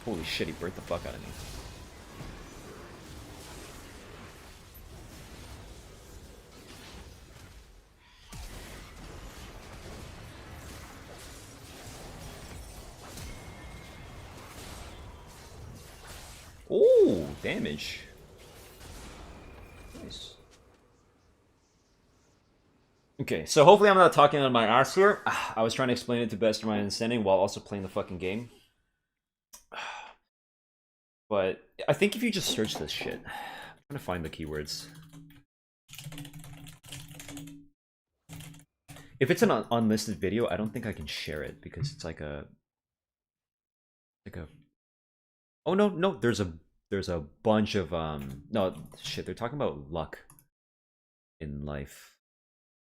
Holy shit, he burnt the fuck out of me. Oh, damage. Nice. Okay, so hopefully I'm not talking out of my ass here. I was trying to explain it to best of my understanding while also playing the fucking game. But I think if you just search this shit, I'm trying to find the keywords. If it's an unlisted video, I don't think I can share it because it's like a oh no, there's a bunch of no shit, they're talking about luck in life.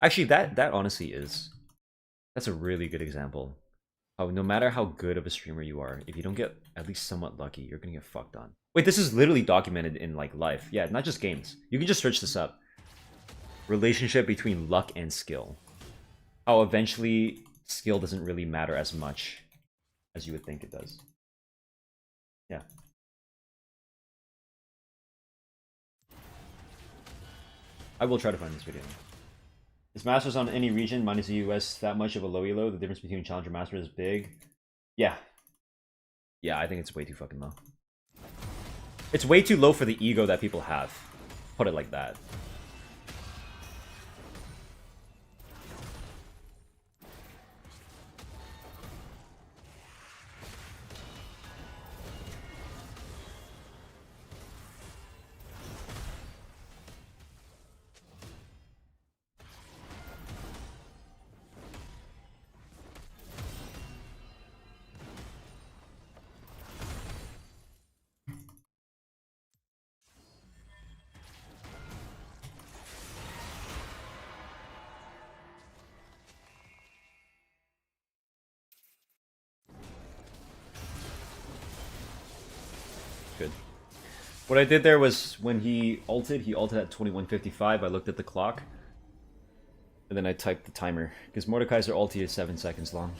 Actually, that honestly that's a really good example. How no matter how good of a streamer you are, if you don't get at least somewhat lucky, you're gonna get fucked on. Wait, this is literally documented in like life. Yeah, not just games. You can just search this up. Relationship between luck and skill. How eventually skill doesn't really matter as much as you would think it does. Yeah. I will try to find this video. Is Masters on any region minus the US that much of a low elo? The difference between Challenger and Master is big. Yeah. Yeah, I think it's way too fucking low. It's way too low for the ego that people have. Put it like that. good. What I did there was when he ulted at 21:55. I looked at the clock. And then I typed the timer. Because Mordekaiser ulti is 7 seconds long.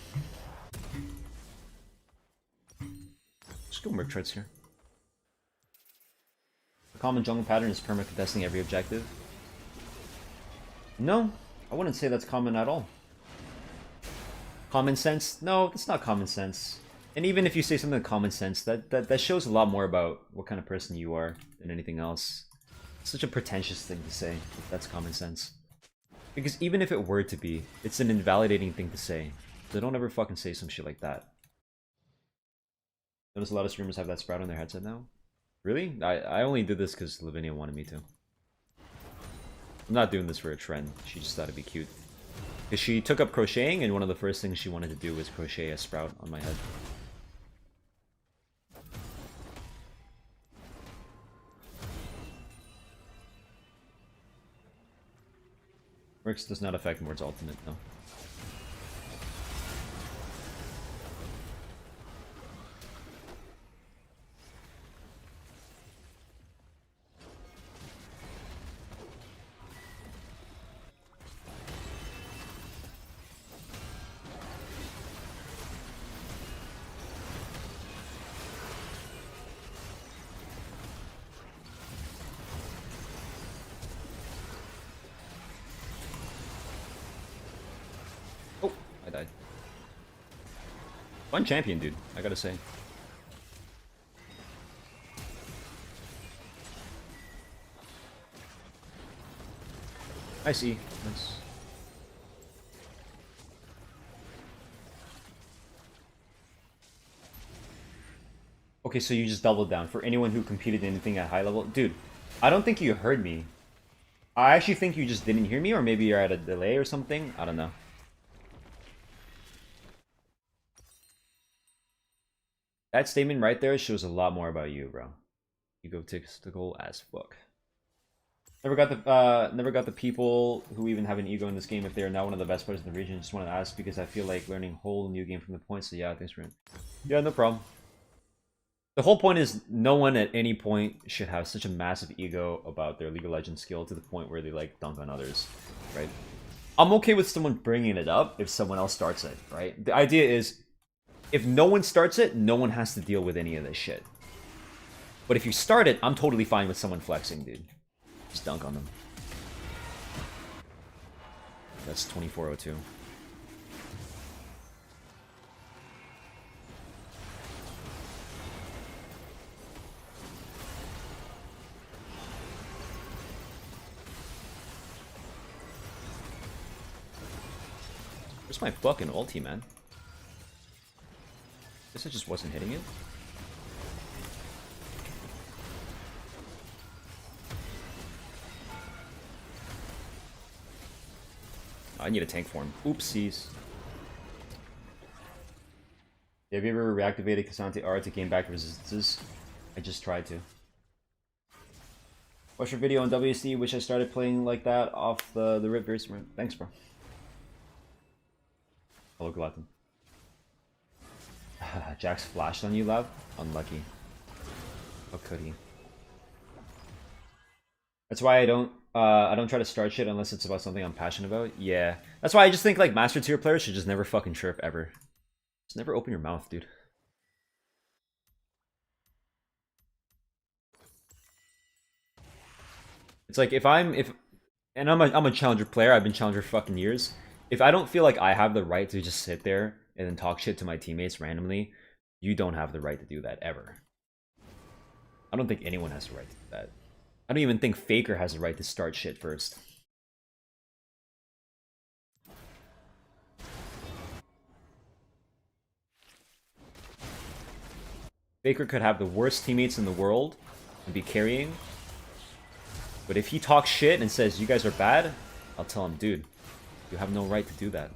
Just go Merc Treads here. The common jungle pattern is perma-contesting every objective. No, I wouldn't say that's common at all. Common sense? No, that's not common sense. And even if you say something common sense, that shows a lot more about what kind of person you are than anything else. It's such a pretentious thing to say, if that's common sense. Because even if it were to be, it's an invalidating thing to say. So don't ever fucking say some shit like that. Notice a lot of streamers have that sprout on their headset now. Really? I only did this because Lavinia wanted me to. I'm not doing this for a trend. She just thought it'd be cute. Because she took up crocheting, and one of the first things she wanted to do was crochet a sprout on my head. Mercs does not affect Mord's ultimate, though. Oh, I died. Fun champion, dude, I gotta say. I see. Nice. Okay, so you just doubled down. For anyone who competed in anything at high level... Dude, I don't think you heard me. I actually think you just didn't hear me, or maybe you're at a delay or something. I don't know. That statement right there shows a lot more about you, bro. Egotistical as fuck. Never got the people who even have an ego in this game if they are now one of the best players in the region. Just want to ask because I feel like learning a whole new game from the point. So yeah, thanks for it. Yeah, no problem. The whole point is no one at any point should have such a massive ego about their League of Legends skill to the point where they like dunk on others, right? I'm okay with someone bringing it up if someone else starts it, right? The idea is if no one starts it, no one has to deal with any of this shit. But if you start it, I'm totally fine with someone flexing, dude. Just dunk on them. That's 2402. Where's my fucking ulti, man? Guess I just wasn't hitting it. I need a tank form. Oopsies. Have you ever reactivated K'Sante R to gain back resistances? I just tried to. Watch your video on WSD. Wish I started playing like that off the rip very smart. Thanks, bro. Hello, Glutton. Jax flashed on you, Lav? Unlucky. How could he? That's why I don't try to start shit unless it's about something I'm passionate about. Yeah. That's why I just think like master tier players should just never fucking chirp ever. Just never open your mouth, dude. It's like if I'm a challenger player, I've been challenger for fucking years. If I don't feel like I have the right to just sit there and then talk shit to my teammates randomly, you don't have the right to do that ever. I don't think anyone has the right to do that. I don't even think Faker has the right to start shit first. Faker could have the worst teammates in the world and be carrying. But if he talks shit and says, you guys are bad, I'll tell him, dude, you have no right to do that.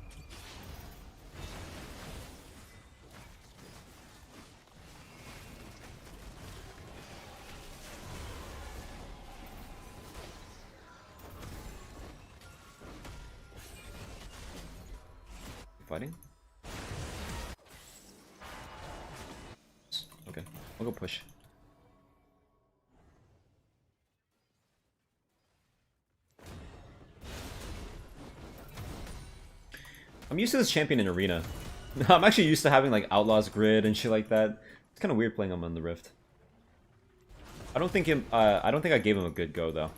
Fighting? Okay, I'll go push. I'm used to this champion in Arena. I'm actually used to having like Outlaws Grid and shit like that. It's kind of weird playing him on the Rift. I don't think I gave him a good go though.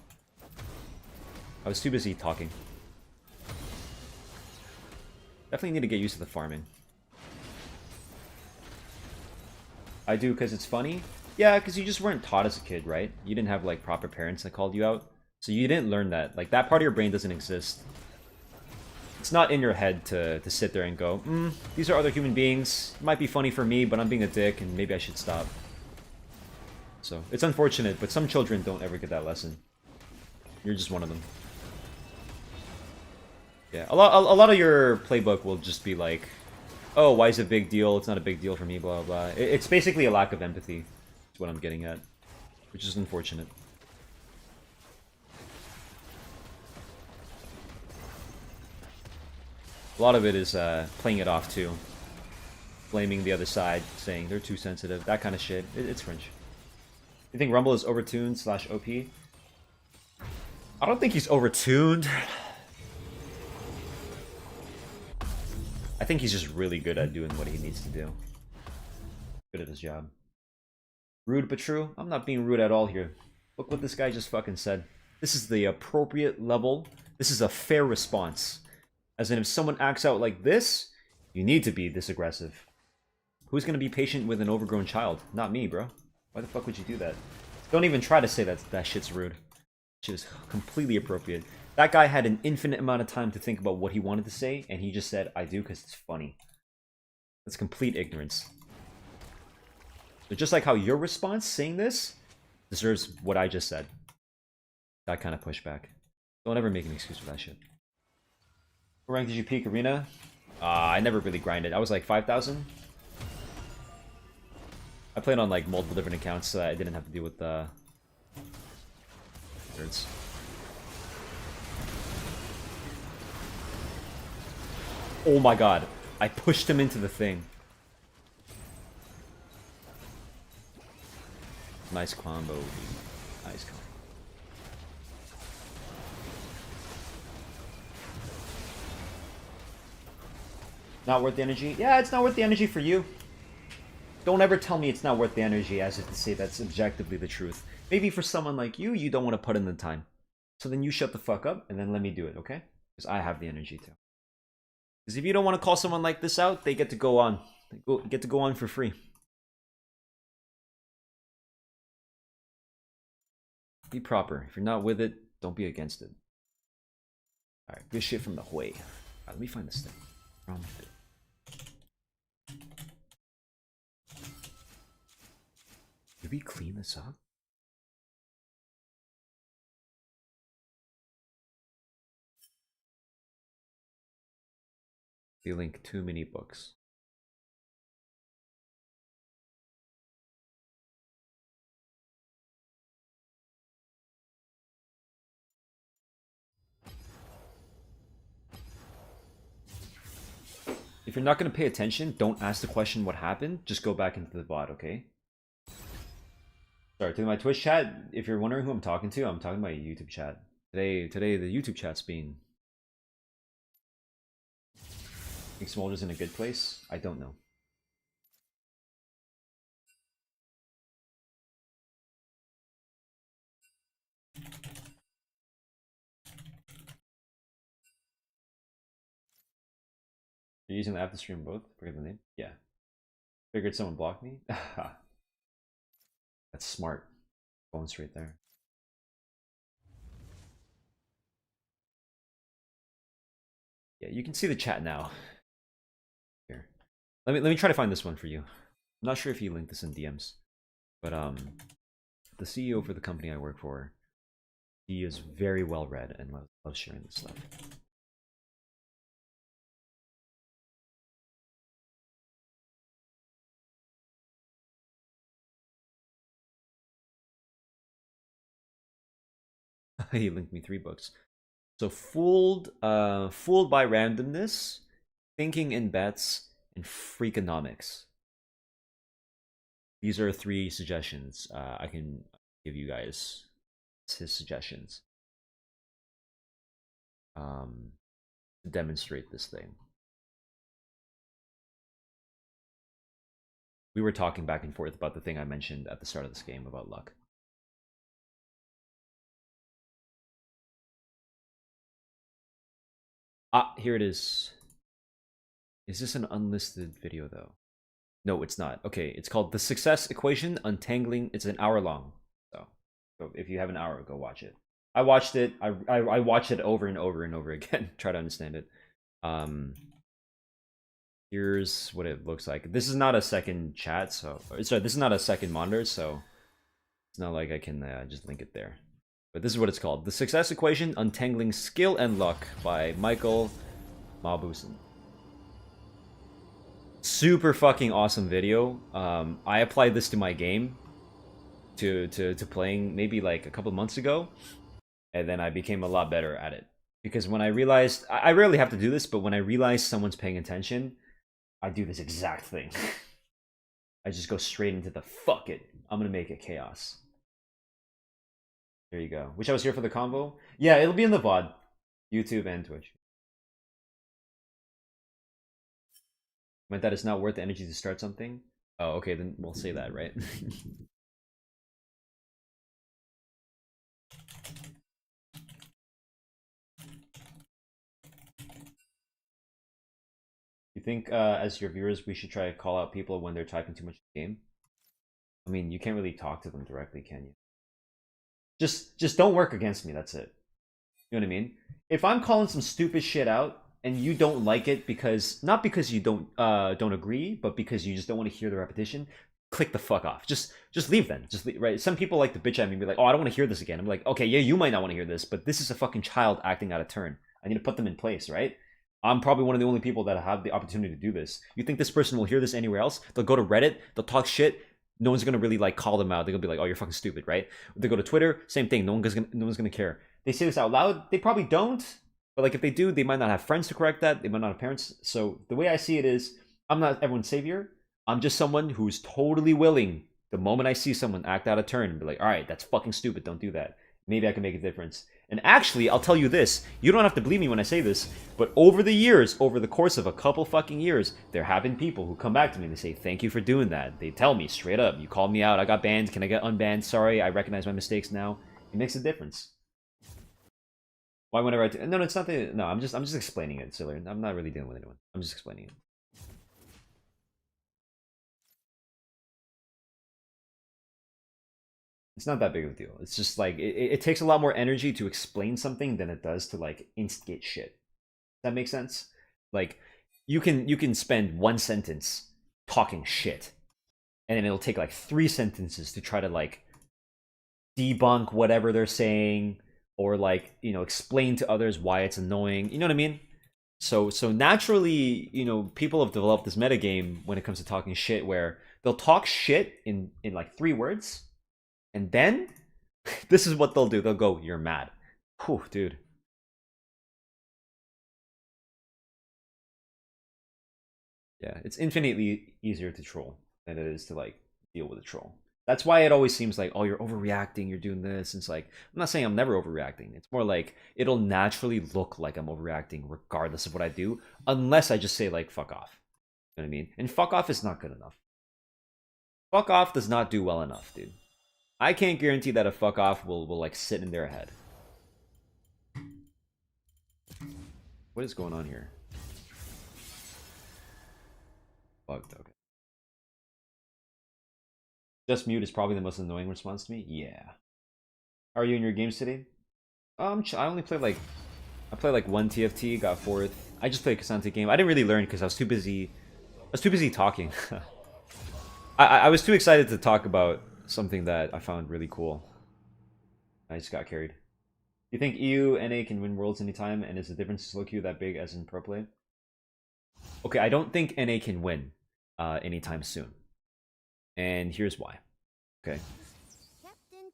I was too busy talking. Definitely need to get used to the farming. I do because it's funny. Yeah, because you just weren't taught as a kid, right? You didn't have like proper parents that called you out. So you didn't learn that. Like that part of your brain doesn't exist. It's not in your head to sit there and go, these are other human beings. It might be funny for me, but I'm being a dick and maybe I should stop. So it's unfortunate, but some children don't ever get that lesson. You're just one of them. Yeah, a lot of your playbook will just be like, oh, why is it a big deal? It's not a big deal for me, blah, blah, blah. It's basically a lack of empathy. Is what I'm getting at. Which is unfortunate. A lot of it is playing it off, too. Blaming the other side, saying they're too sensitive. That kind of shit. It's cringe. You think Rumble is overtuned / OP? I don't think he's overtuned. I think he's just really good at doing what he needs to do. Good at his job. Rude but true? I'm not being rude at all here. Look what this guy just fucking said. This is the appropriate level. This is a fair response. As in, if someone acts out like this, you need to be this aggressive. Who's gonna be patient with an overgrown child? Not me, bro. Why the fuck would you do that? Don't even try to say that shit's rude. Shit is completely appropriate. That guy had an infinite amount of time to think about what he wanted to say, and he just said, I do because it's funny. That's complete ignorance. So just like how your response saying this deserves what I just said. That kind of pushback. Don't ever make an excuse for that shit. What rank did you peak Arena? I never really grinded. I was like 5,000. I played on like multiple different accounts so I didn't have to deal with the nerds. Oh my god. I pushed him into the thing. Nice combo, dude. Nice combo. Not worth the energy? Yeah, it's not worth the energy for you. Don't ever tell me it's not worth the energy as if to say that's objectively the truth. Maybe for someone like you, you don't want to put in the time. So then you shut the fuck up and then let me do it, okay? Because I have the energy too. Because if you don't want to call someone like this out, they get to go on. They get to go on for free. Be proper. If you're not with it, don't be against it. Alright, good shit from the Hui. Alright, let me find this thing. Did we clean this up? They link too many books. If you're not going to pay attention, don't ask the question what happened. Just go back into the VOD, okay? Sorry, to my Twitch chat, if you're wondering who I'm talking to my YouTube chat. Today the YouTube chat's being... I think Smolder's in a good place? I don't know. You're using the app to stream both? Forget the name? Yeah. Figured someone blocked me? That's smart. Going straight there. Yeah, you can see the chat now. Here. Let me try to find this one for you. I'm not sure if you linked this in DMs. But the CEO for the company I work for, he is very well read and loves sharing this stuff. He linked me 3 books. So fooled by randomness, thinking in bets, and freakonomics. These are 3 suggestions I can give you guys. It's his suggestions to demonstrate this thing. We were talking back and forth about the thing I mentioned at the start of this game about luck. Ah, here it is. Is this an unlisted video though? No, it's not. Okay, it's called The Success Equation Untangling. It's an hour long. So if you have an hour, go watch it. I watched it. I watched it over and over and over again. Try to understand it. Here's what it looks like. This is not a second chat, so sorry, this is not a second monitor, so it's not like I can just link it there. But this is what it's called: The Success Equation: Untangling Skill and Luck by Michael Mauboussin. Super fucking awesome video. I applied this to my game, to playing maybe like a couple months ago, and then I became a lot better at it. Because when I realized, I rarely have to do this, but when I realize someone's paying attention, I do this exact thing. I just go straight into the fuck it. I'm gonna make it chaos. There you go. Wish I was here for the convo. Yeah, it'll be in the VOD, YouTube and Twitch. Meant that it's not worth the energy to start something. Oh, okay, then we'll say that, right? You think, as your viewers, we should try to call out people when they're typing too much in the game? I mean, you can't really talk to them directly, can you? Just don't work against me. That's it. You know what I mean? If I'm calling some stupid shit out and you don't like it because not because you don't agree, but because you just don't want to hear the repetition, click the fuck off. Just leave then. Just leave, right? Some people like to bitch at me and be like, "Oh, I don't want to hear this again." I'm like, "Okay, yeah, you might not want to hear this, but this is a fucking child acting out of turn. I need to put them in place, right?" I'm probably one of the only people that have the opportunity to do this. You think this person will hear this anywhere else? They'll go to Reddit, they'll talk shit. No one's gonna really like call them out. They're gonna be like, "Oh, you're fucking stupid," right? They go to Twitter, same thing. No one's gonna care. They say this out loud. They probably don't. But like if they do, they might not have friends to correct that. They might not have parents. So the way I see it is, I'm not everyone's savior. I'm just someone who's totally willing. The moment I see someone act out of turn and be like, "All right, that's fucking stupid. Don't do that." Maybe I can make a difference. And actually, I'll tell you this. You don't have to believe me when I say this, but over the years, over the course of a couple fucking years, there have been people who come back to me and they say, "Thank you for doing that." They tell me straight up, "You called me out. I got banned. Can I get unbanned? Sorry, I recognize my mistakes now." It makes a difference. Why whenever I do... No, it's not the... No, I'm just explaining it, Siller. I'm not really dealing with anyone. I'm just explaining it. It's not that big of a deal. It's just like it takes a lot more energy to explain something than it does to like instigate shit. Does that make sense? Like you can spend one sentence talking shit, and then it'll take like 3 sentences to try to like debunk whatever they're saying, or like, you know, explain to others why it's annoying. You know what I mean? So naturally, you know, people have developed this metagame when it comes to talking shit where they'll talk shit in like 3 words. And then, this is what they'll do. They'll go, "You're mad." Whew, dude. Yeah, it's infinitely easier to troll than it is to, like, deal with a troll. That's why it always seems like, "Oh, you're overreacting, you're doing this." And it's like, I'm not saying I'm never overreacting. It's more like, it'll naturally look like I'm overreacting regardless of what I do, unless I just say, like, "Fuck off." You know what I mean? And fuck off is not good enough. Fuck off does not do well enough, dude. I can't guarantee that a fuck off will like sit in their head. What is going on here? Bugged, okay. Just mute is probably the most annoying response to me. Yeah. How are you in your games today? I only played like, I played like 1 TFT, got 4th. I just played a Cassandra game. I didn't really learn because I was too busy. I was too busy talking. I was too excited to talk about something that I found really cool. I just got carried. You think EU, NA can win Worlds anytime, and is the difference in slow queue that big as in pro play? Okay, I don't think NA can win anytime soon. And here's why. Okay.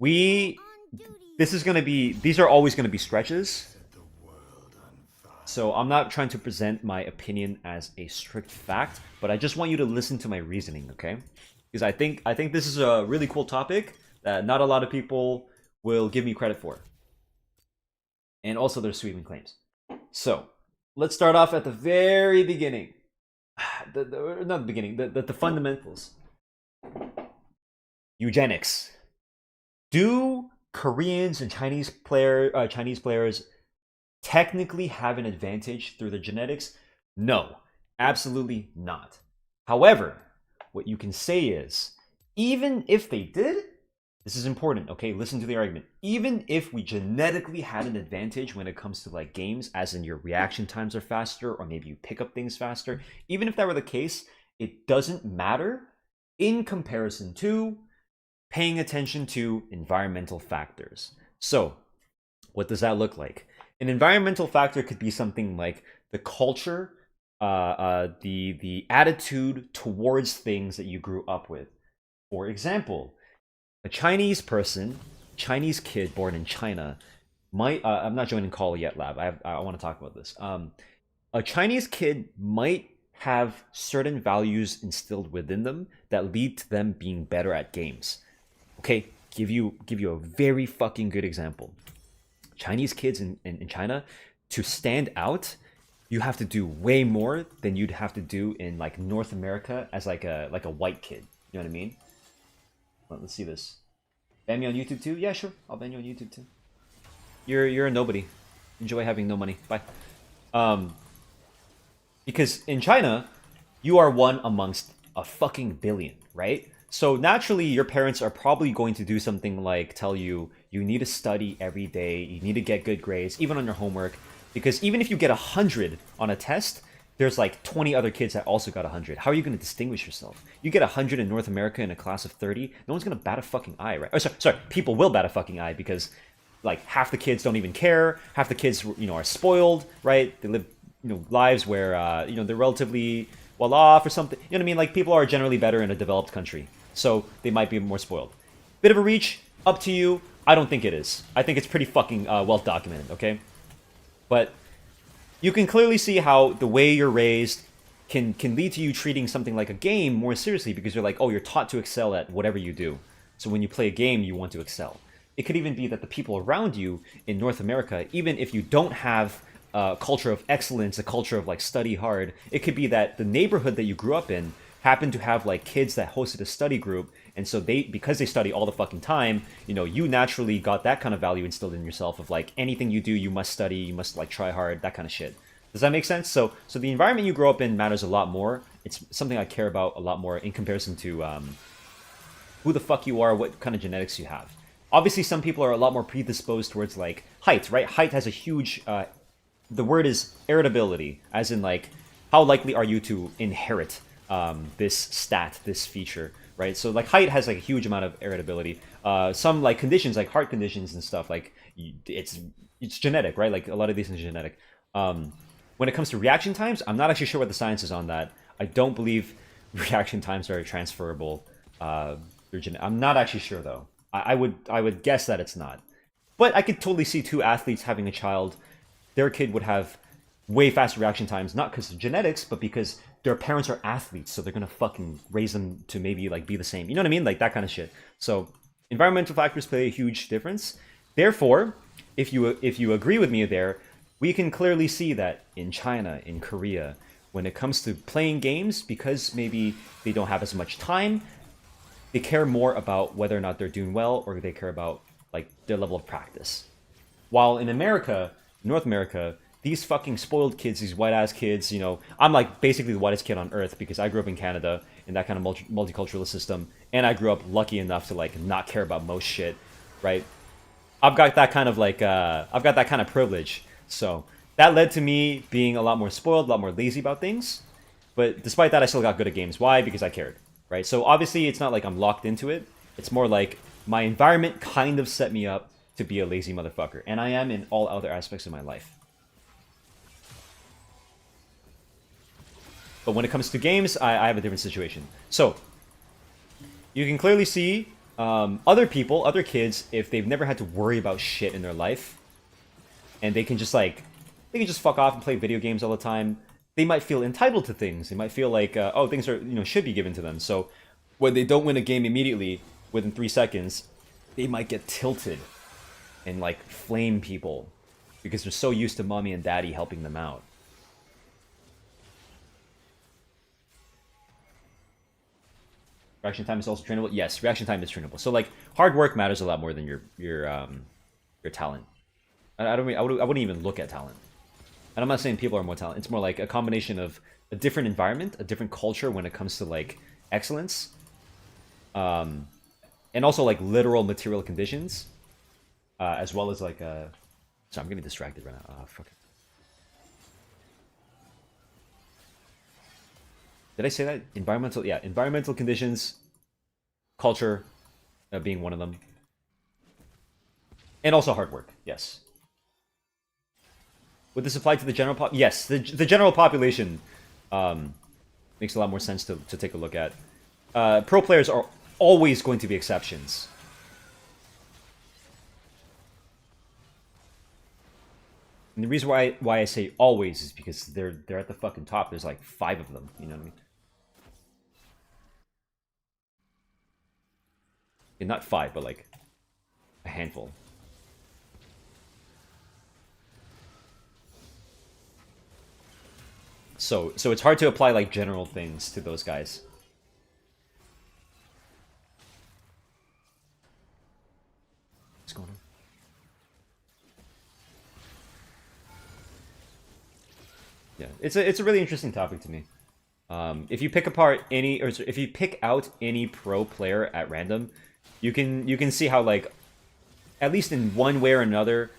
This is going to be... These are always going to be stretches. So I'm not trying to present my opinion as a strict fact, but I just want you to listen to my reasoning, okay? Because I think this is a really cool topic that not a lot of people will give me credit for. And also there's sweeping claims. So let's start off at the very beginning. Not the beginning, the fundamentals. Eugenics. Do Koreans and Chinese players technically have an advantage through their genetics? No, absolutely not. However, what you can say is, even if they did, this is important, okay? Listen to the argument. Even if we genetically had an advantage when it comes to like games, as in your reaction times are faster, or maybe you pick up things faster, even if that were the case, it doesn't matter in comparison to paying attention to environmental factors. So, what does that look like? An environmental factor could be something like the culture, the attitude towards things that you grew up with. For example, a Chinese person, Chinese kid born in China, might. I'm not joining Call yet, Lab. I want to talk about this. A Chinese kid might have certain values instilled within them that lead to them being better at games. Okay, give you a very fucking good example. Chinese kids in China, to stand out, you have to do way more than you'd have to do in like North America as like a white kid. You know what I mean? Let's see this. Ban me on YouTube too? Yeah, sure. I'll ban you on YouTube too. You're a nobody. Enjoy having no money. Bye. Because in China, you are one amongst a fucking billion, right? So naturally, your parents are probably going to do something like tell you you need to study every day, you need to get good grades, even on your homework, because even if you get 100 on a test, there's like 20 other kids that also got 100. How are you going to distinguish yourself? You get 100 in North America in a class of 30, no one's going to bat a fucking eye, right? Oh, sorry, people will bat a fucking eye because like half the kids don't even care, half the kids, are spoiled, right? They live, lives where, they're relatively well off or something. You know what I mean? Like people are generally better in a developed country, so they might be more spoiled. Bit of a reach, up to you. I don't think it is. I think it's pretty fucking well documented, okay? But you can clearly see how the way you're raised can lead to you treating something like a game more seriously because you're like, oh, you're taught to excel at whatever you do. So when you play a game, you want to excel. It could even be that the people around you in North America, even if you don't have a culture of excellence, a culture of like study hard, it could be that the neighborhood that you grew up in happened to have like kids that hosted a study group, and so because they study all the fucking time, you naturally got that kind of value instilled in yourself of like anything you do, you must study, you must like try hard, that kind of shit. Does that make sense? So the environment you grow up in matters a lot more. It's something I care about a lot more in comparison to who the fuck you are, what kind of genetics you have. Obviously, some people are a lot more predisposed towards like height, right? Height has a huge. The word is heritability, as in like how likely are you to inherit this stat, this feature, right? So like height has like a huge amount of heritability. Some like conditions, like heart conditions and stuff, like it's genetic, right? Like a lot of these things are genetic. When it comes to reaction times, I'm not actually sure what the science is on that. I don't believe reaction times are transferable. I'm not actually sure though. I would guess that it's not. But I could totally see two athletes having a child. Their kid would have way faster reaction times, not because of genetics, but because their parents are athletes, so they're gonna fucking raise them to maybe like be the same. You know what I mean? Like that kind of shit. So environmental factors play a huge difference. Therefore, if you agree with me there, we can clearly see that in China, in Korea, when it comes to playing games, because maybe they don't have as much time, they care more about whether or not they're doing well, or they care about like their level of practice. While in America, North America, these fucking spoiled kids, these white ass kids, I'm like basically the whitest kid on earth because I grew up in Canada in that kind of multicultural system, and I grew up lucky enough to like not care about most shit, right? I've got that kind of privilege. So that led to me being a lot more spoiled, a lot more lazy about things. But despite that, I still got good at games. Why? Because I cared, right? So obviously, it's not like I'm locked into it. It's more like my environment kind of set me up to be a lazy motherfucker, and I am in all other aspects of my life. But when it comes to games, I have a different situation. So you can clearly see other people, other kids, if they've never had to worry about shit in their life, and they can just fuck off and play video games all the time. They might feel entitled to things. They might feel like, oh, things are should be given to them. So when they don't win a game immediately within 3 seconds, they might get tilted and like flame people because they're so used to mommy and daddy helping them out. Reaction time is also trainable. Yes, reaction time is trainable. So like hard work matters a lot more than your talent. I don't mean I wouldn't even look at talent. And I'm not saying people are more talented. It's more like a combination of a different environment, a different culture when it comes to like excellence, and also like literal material conditions, as well as like So I'm getting distracted right now. Oh fuck it. Did I say that? Environmental, yeah, environmental conditions, culture, being one of them, and also hard work. Yes. Would this apply to the general pop? Yes, the general population makes a lot more sense to take a look at. Pro players are always going to be exceptions. And the reason why I say always is because they're at the fucking top. There's like 5 of them. You know what I mean? Okay, not 5, but like a handful. So it's hard to apply like general things to those guys. What's going on? Yeah, it's a really interesting topic to me. If you pick apart any, or if you pick out any pro player at random, you can see how like, at least in one way or another,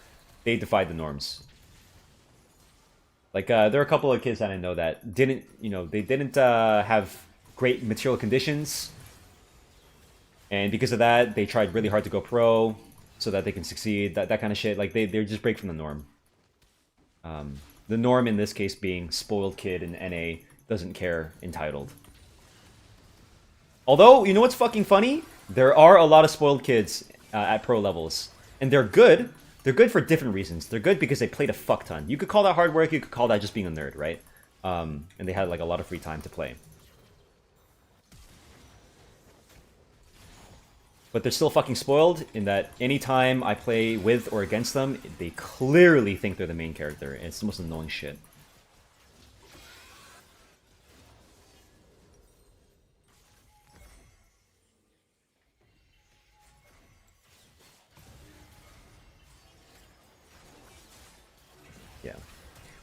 they defy the norms. Like, there are a couple of kids that I know that didn't, they didn't have great material conditions. And because of that, they tried really hard to go pro so that they can succeed, that kind of shit. Like, they just break from the norm. The norm in this case being spoiled kid in NA, doesn't care, entitled. Although, you know what's fucking funny? There are a lot of spoiled kids at pro levels. And they're good. They're good for different reasons. They're good because they played a fuck ton. You could call that hard work, you could call that just being a nerd, right? And they had like a lot of free time to play. But they're still fucking spoiled in that anytime I play with or against them, they clearly think they're the main character. And it's the most annoying shit. Yeah.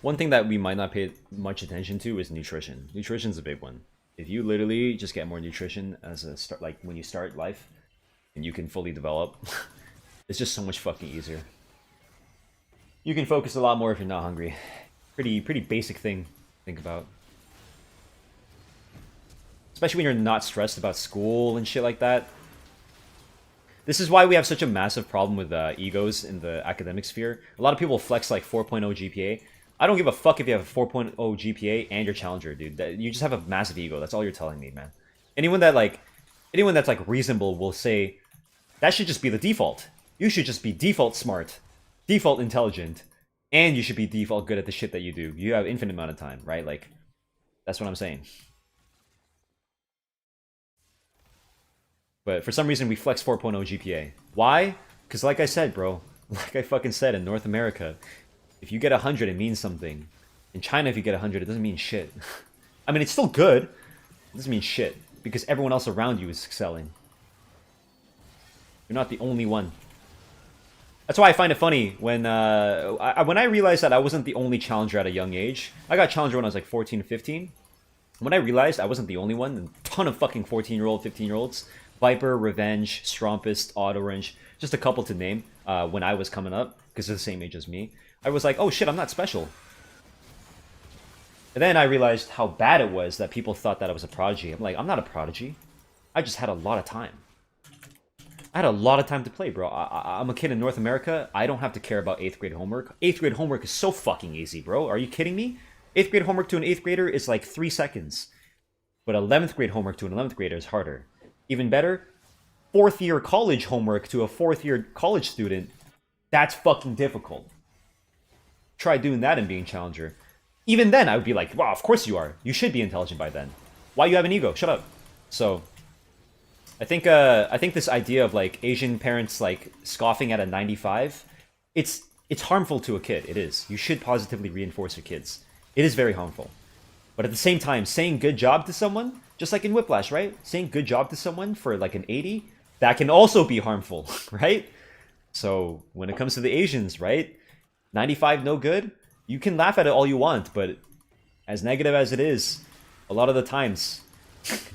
One thing that we might not pay much attention to is nutrition. Nutrition's a big one. If you literally just get more nutrition as a start, like when you start life, and you can fully develop, it's just so much fucking easier. You can focus a lot more if you're not hungry. Pretty basic thing to think about. Especially when you're not stressed about school and shit like that. This is why we have such a massive problem with egos in the academic sphere. A lot of people flex like 4.0 GPA. I don't give a fuck if you have a 4.0 GPA and you're challenger, dude. You just have a massive ego. That's all you're telling me, man. Anyone that's like reasonable will say that should just be the default. You should just be default smart, default intelligent, and you should be default good at the shit that you do. You have infinite amount of time, right? Like, that's what I'm saying. But for some reason, we flex 4.0 GPA. Why? Because like I said, bro, like I fucking said, in North America, if you get 100, it means something. In China, if you get 100, it doesn't mean shit. I mean, it's still good. It doesn't mean shit. Because everyone else around you is excelling. You're not the only one. That's why I find it funny when I realized that I wasn't the only challenger at a young age. I got challenger when I was like 14 or 15. When I realized I wasn't the only one, a ton of fucking 14-year-old, 15-year-olds, Viper, Revenge, Strompist, Orange, just a couple to name, when I was coming up, because they're the same age as me, I was like, oh shit, I'm not special. And then I realized how bad it was that people thought that I was a prodigy. I'm like, I'm not a prodigy. I just had a lot of time. I had a lot of time to play, bro. I'm a kid in North America. I don't have to care about 8th grade homework. 8th grade homework is so fucking easy, bro. Are you kidding me? 8th grade homework to an 8th grader is like 3 seconds. But 11th grade homework to an 11th grader is harder. Even better, 4th year college homework to a 4th year college student, that's fucking difficult. Try doing that and being challenger. Even then, I would be like, wow, of course you are. You should be intelligent by then. Why you have an ego? Shut up. So, I think this idea of like Asian parents like scoffing at a 95, it's harmful to a kid. It is. You should positively reinforce your kids. It is very harmful. But at the same time, saying good job to someone Just like in Whiplash, right? Saying good job to someone for like an 80, that can also be harmful, right? So when it comes to the Asians, right? 95 no good. You can laugh at it all you want, but as negative as it is, a lot of the times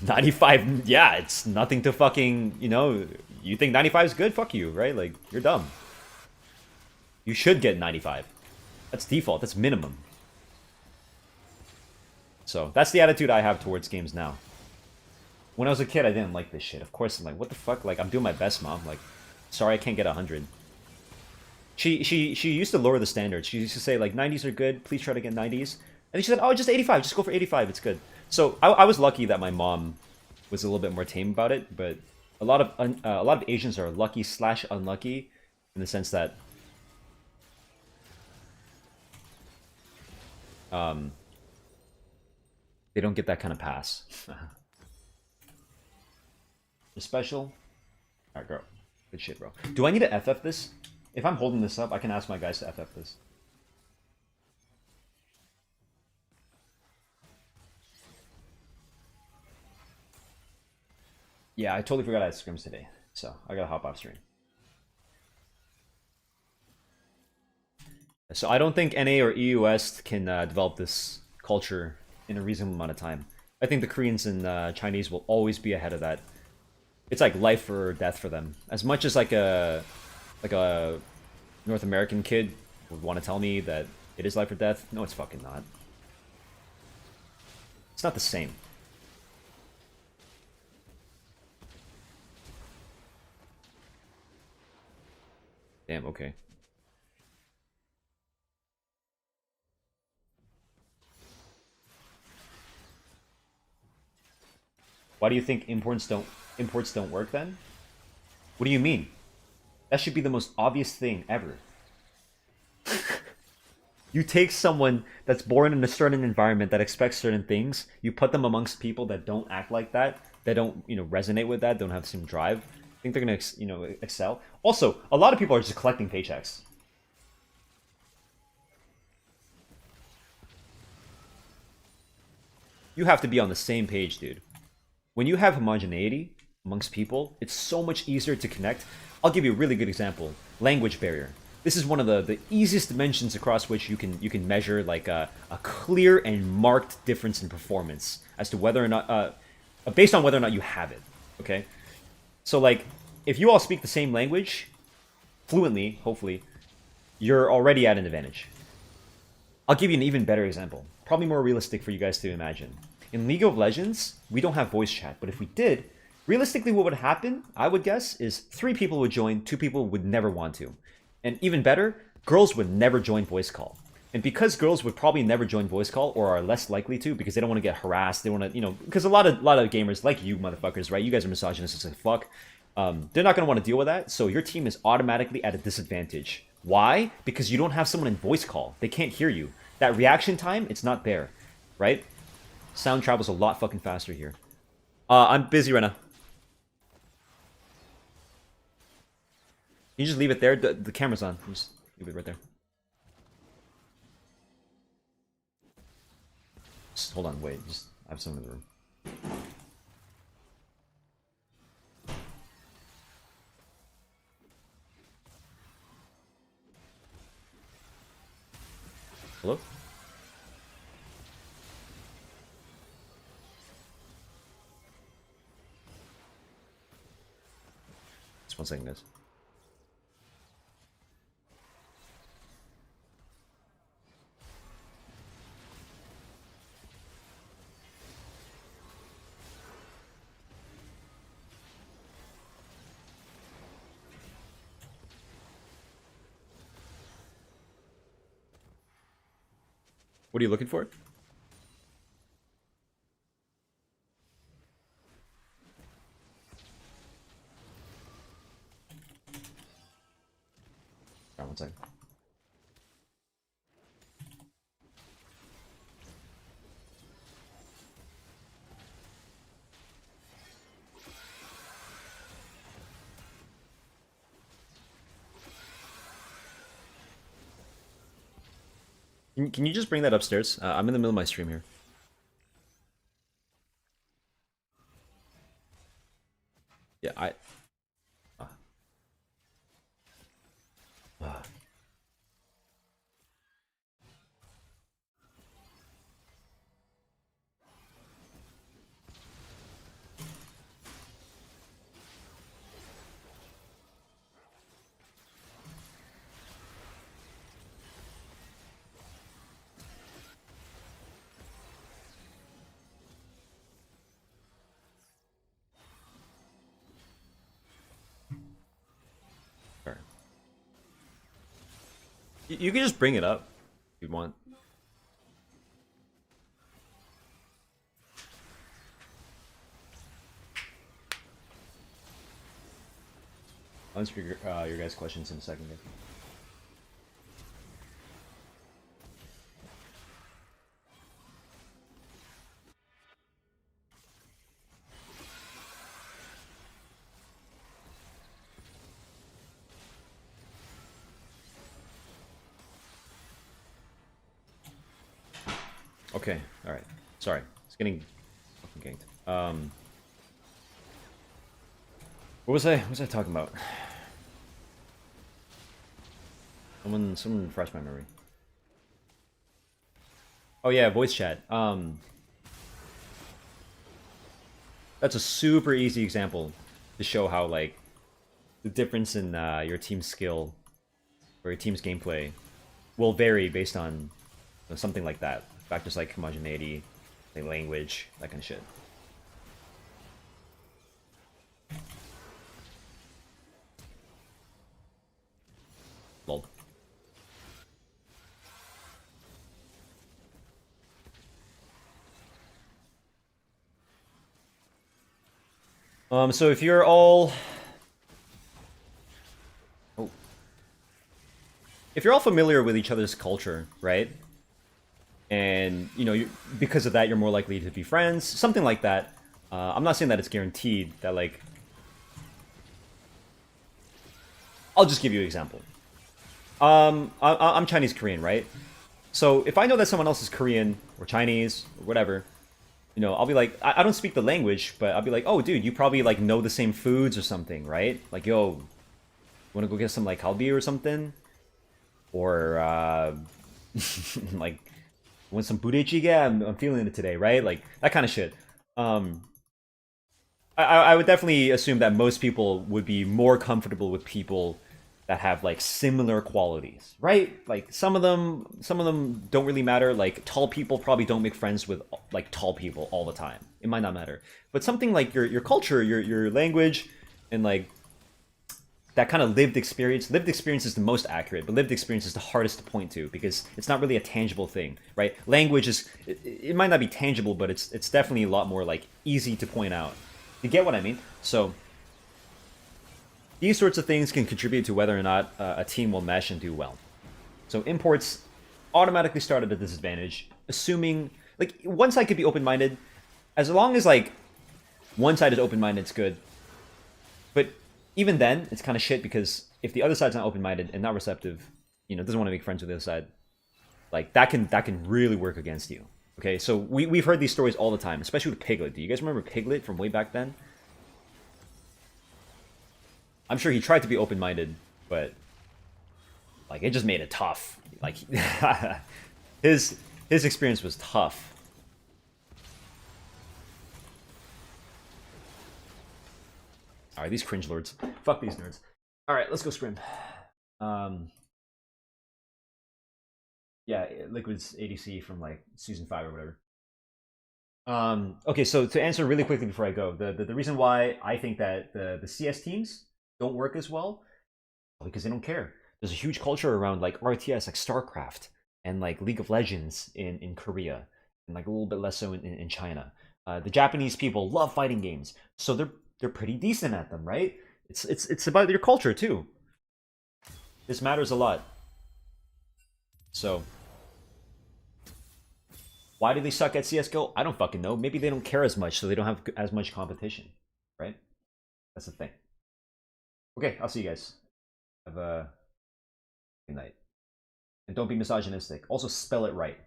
95, yeah, it's nothing to fucking, you think 95 is good? Fuck you, right? Like, you're dumb. You should get 95. That's default, that's minimum. So, that's the attitude I have towards games now. When I was a kid, I didn't like this shit. Of course, I'm like, what the fuck? Like, I'm doing my best, mom. Like, sorry I can't get 100. She used to lower the standards. She used to say, like, 90s are good, please try to get 90s. And then she said, oh, just 85, just go for 85, it's good. So, I was lucky that my mom was a little bit more tame about it, but a lot of Asians are lucky / unlucky in the sense that they don't get that kind of pass. You're special. Alright, girl. Good shit, bro. Do I need to FF this? If I'm holding this up, I can ask my guys to FF this. Yeah, I totally forgot I had scrims today, so I gotta hop off stream. So I don't think NA or EU West can develop this culture in a reasonable amount of time. I think the Koreans and Chinese will always be ahead of that. It's like life or death for them. As much as like a North American kid would want to tell me that it is life or death, no, it's fucking not. It's not the same. Damn, okay. Why do you think imports don't work then? What do you mean? That should be the most obvious thing ever. You take someone that's born in a certain environment that expects certain things, you put them amongst people that don't act like that don't, resonate with that, don't have the same drive. Think they're gonna, excel. Also, a lot of people are just collecting paychecks. You have to be on the same page, dude. When you have homogeneity amongst people, it's so much easier to connect. I'll give you a really good example. Language barrier. This is one of the easiest dimensions across which you can measure like a clear and marked difference in performance as to whether or not based on whether or not you have it. Okay, so like if you all speak the same language fluently, hopefully, you're already at an advantage. I'll give you an even better example, probably more realistic for you guys to imagine. In League of Legends, we don't have voice chat, but if we did, realistically what would happen, I would guess, is 3 people would join, 2 people would never want to. And even better, girls would never join voice call. And because girls would probably never join voice call, or are less likely to, because they don't want to get harassed, they want to, because a lot of gamers, like you motherfuckers, right? You guys are misogynists as fuck. They're not going to want to deal with that, so your team is automatically at a disadvantage. Why? Because you don't have someone in voice call. They can't hear you. That reaction time, it's not there, right? Sound travels a lot fucking faster here. I'm busy right now. You just leave it there. The camera's on. Just leave it right there. Just hold on, wait. Just I have someone in the room. Hello? Just 1 second, guys. What are you looking for? Alright, 1 second. Can you just bring that upstairs? I'm in the middle of my stream here. Sure. You can just bring it up if you want. I'll answer your guys' questions in a second. Guys. Okay, alright. Sorry. It's getting fucking ganked. What was I talking about? Someone refresh my memory. Oh yeah, voice chat. That's a super easy example to show how like the difference in your team's skill or your team's gameplay will vary based on something like that. Factors like homogeneity, like language, that kind of shit. Lol. So if you're all... Oh. If you're all familiar with each other's culture, right? And, you know, because of that, you're more likely to be friends. Something like that. I'm not saying that it's guaranteed that, like... I'll just give you an example. I'm Chinese Korean, right? So if I know that someone else is Korean or Chinese or whatever, you know, I'll be like, I don't speak the language, but I'll be like, oh, dude, you probably like know the same foods or something, right? Like, yo, wanna go get some like kalbi or something, or like, want some budae? Yeah, I'm feeling it today, right? Like that kind of shit. I would definitely assume that most people would be more comfortable with people that have like similar qualities, right? Like some of them don't really matter. Like tall people probably don't make friends with like tall people all the time. It might not matter. But something like your culture, your language, and like that kind of lived experience. Lived experience is the most accurate, but lived experience is the hardest to point to because it's not really a tangible thing, right? Language is it might not be tangible, but it's definitely a lot more like easy to point out. You get what I mean? So these sorts of things can contribute to whether or not a team will mesh and do well. So imports automatically start at a disadvantage, assuming like one side could be open-minded, as long as like one side is open-minded, it's good. But even then, it's kind of shit because if the other side's not open-minded and not receptive, you know, doesn't want to make friends with the other side, like that can really work against you. Okay, so we've heard these stories all the time, especially with Piglet. Do you guys remember Piglet from way back then? I'm sure he tried to be open-minded, but like it just made it tough. Like his experience was tough. All right, these cringe lords. Fuck these nerds. All right, let's go scrim. Yeah, Liquid's ADC from like season 5 or whatever. Okay, so to answer really quickly before I go, the reason why I think that the CS teams don't work as well because they don't care. There's a huge culture around like RTS, like StarCraft, and like League of Legends in Korea, and like a little bit less so in China. The Japanese people love fighting games, so they're pretty decent at them, right? It's about your culture too. This matters a lot. So why do they suck at CS:GO? I don't fucking know. Maybe they don't care as much, so they don't have as much competition, right? That's the thing. Okay, I'll see you guys. Have a good night. And don't be misogynistic. Also spell it right.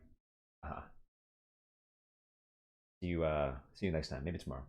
See you next time. Maybe tomorrow.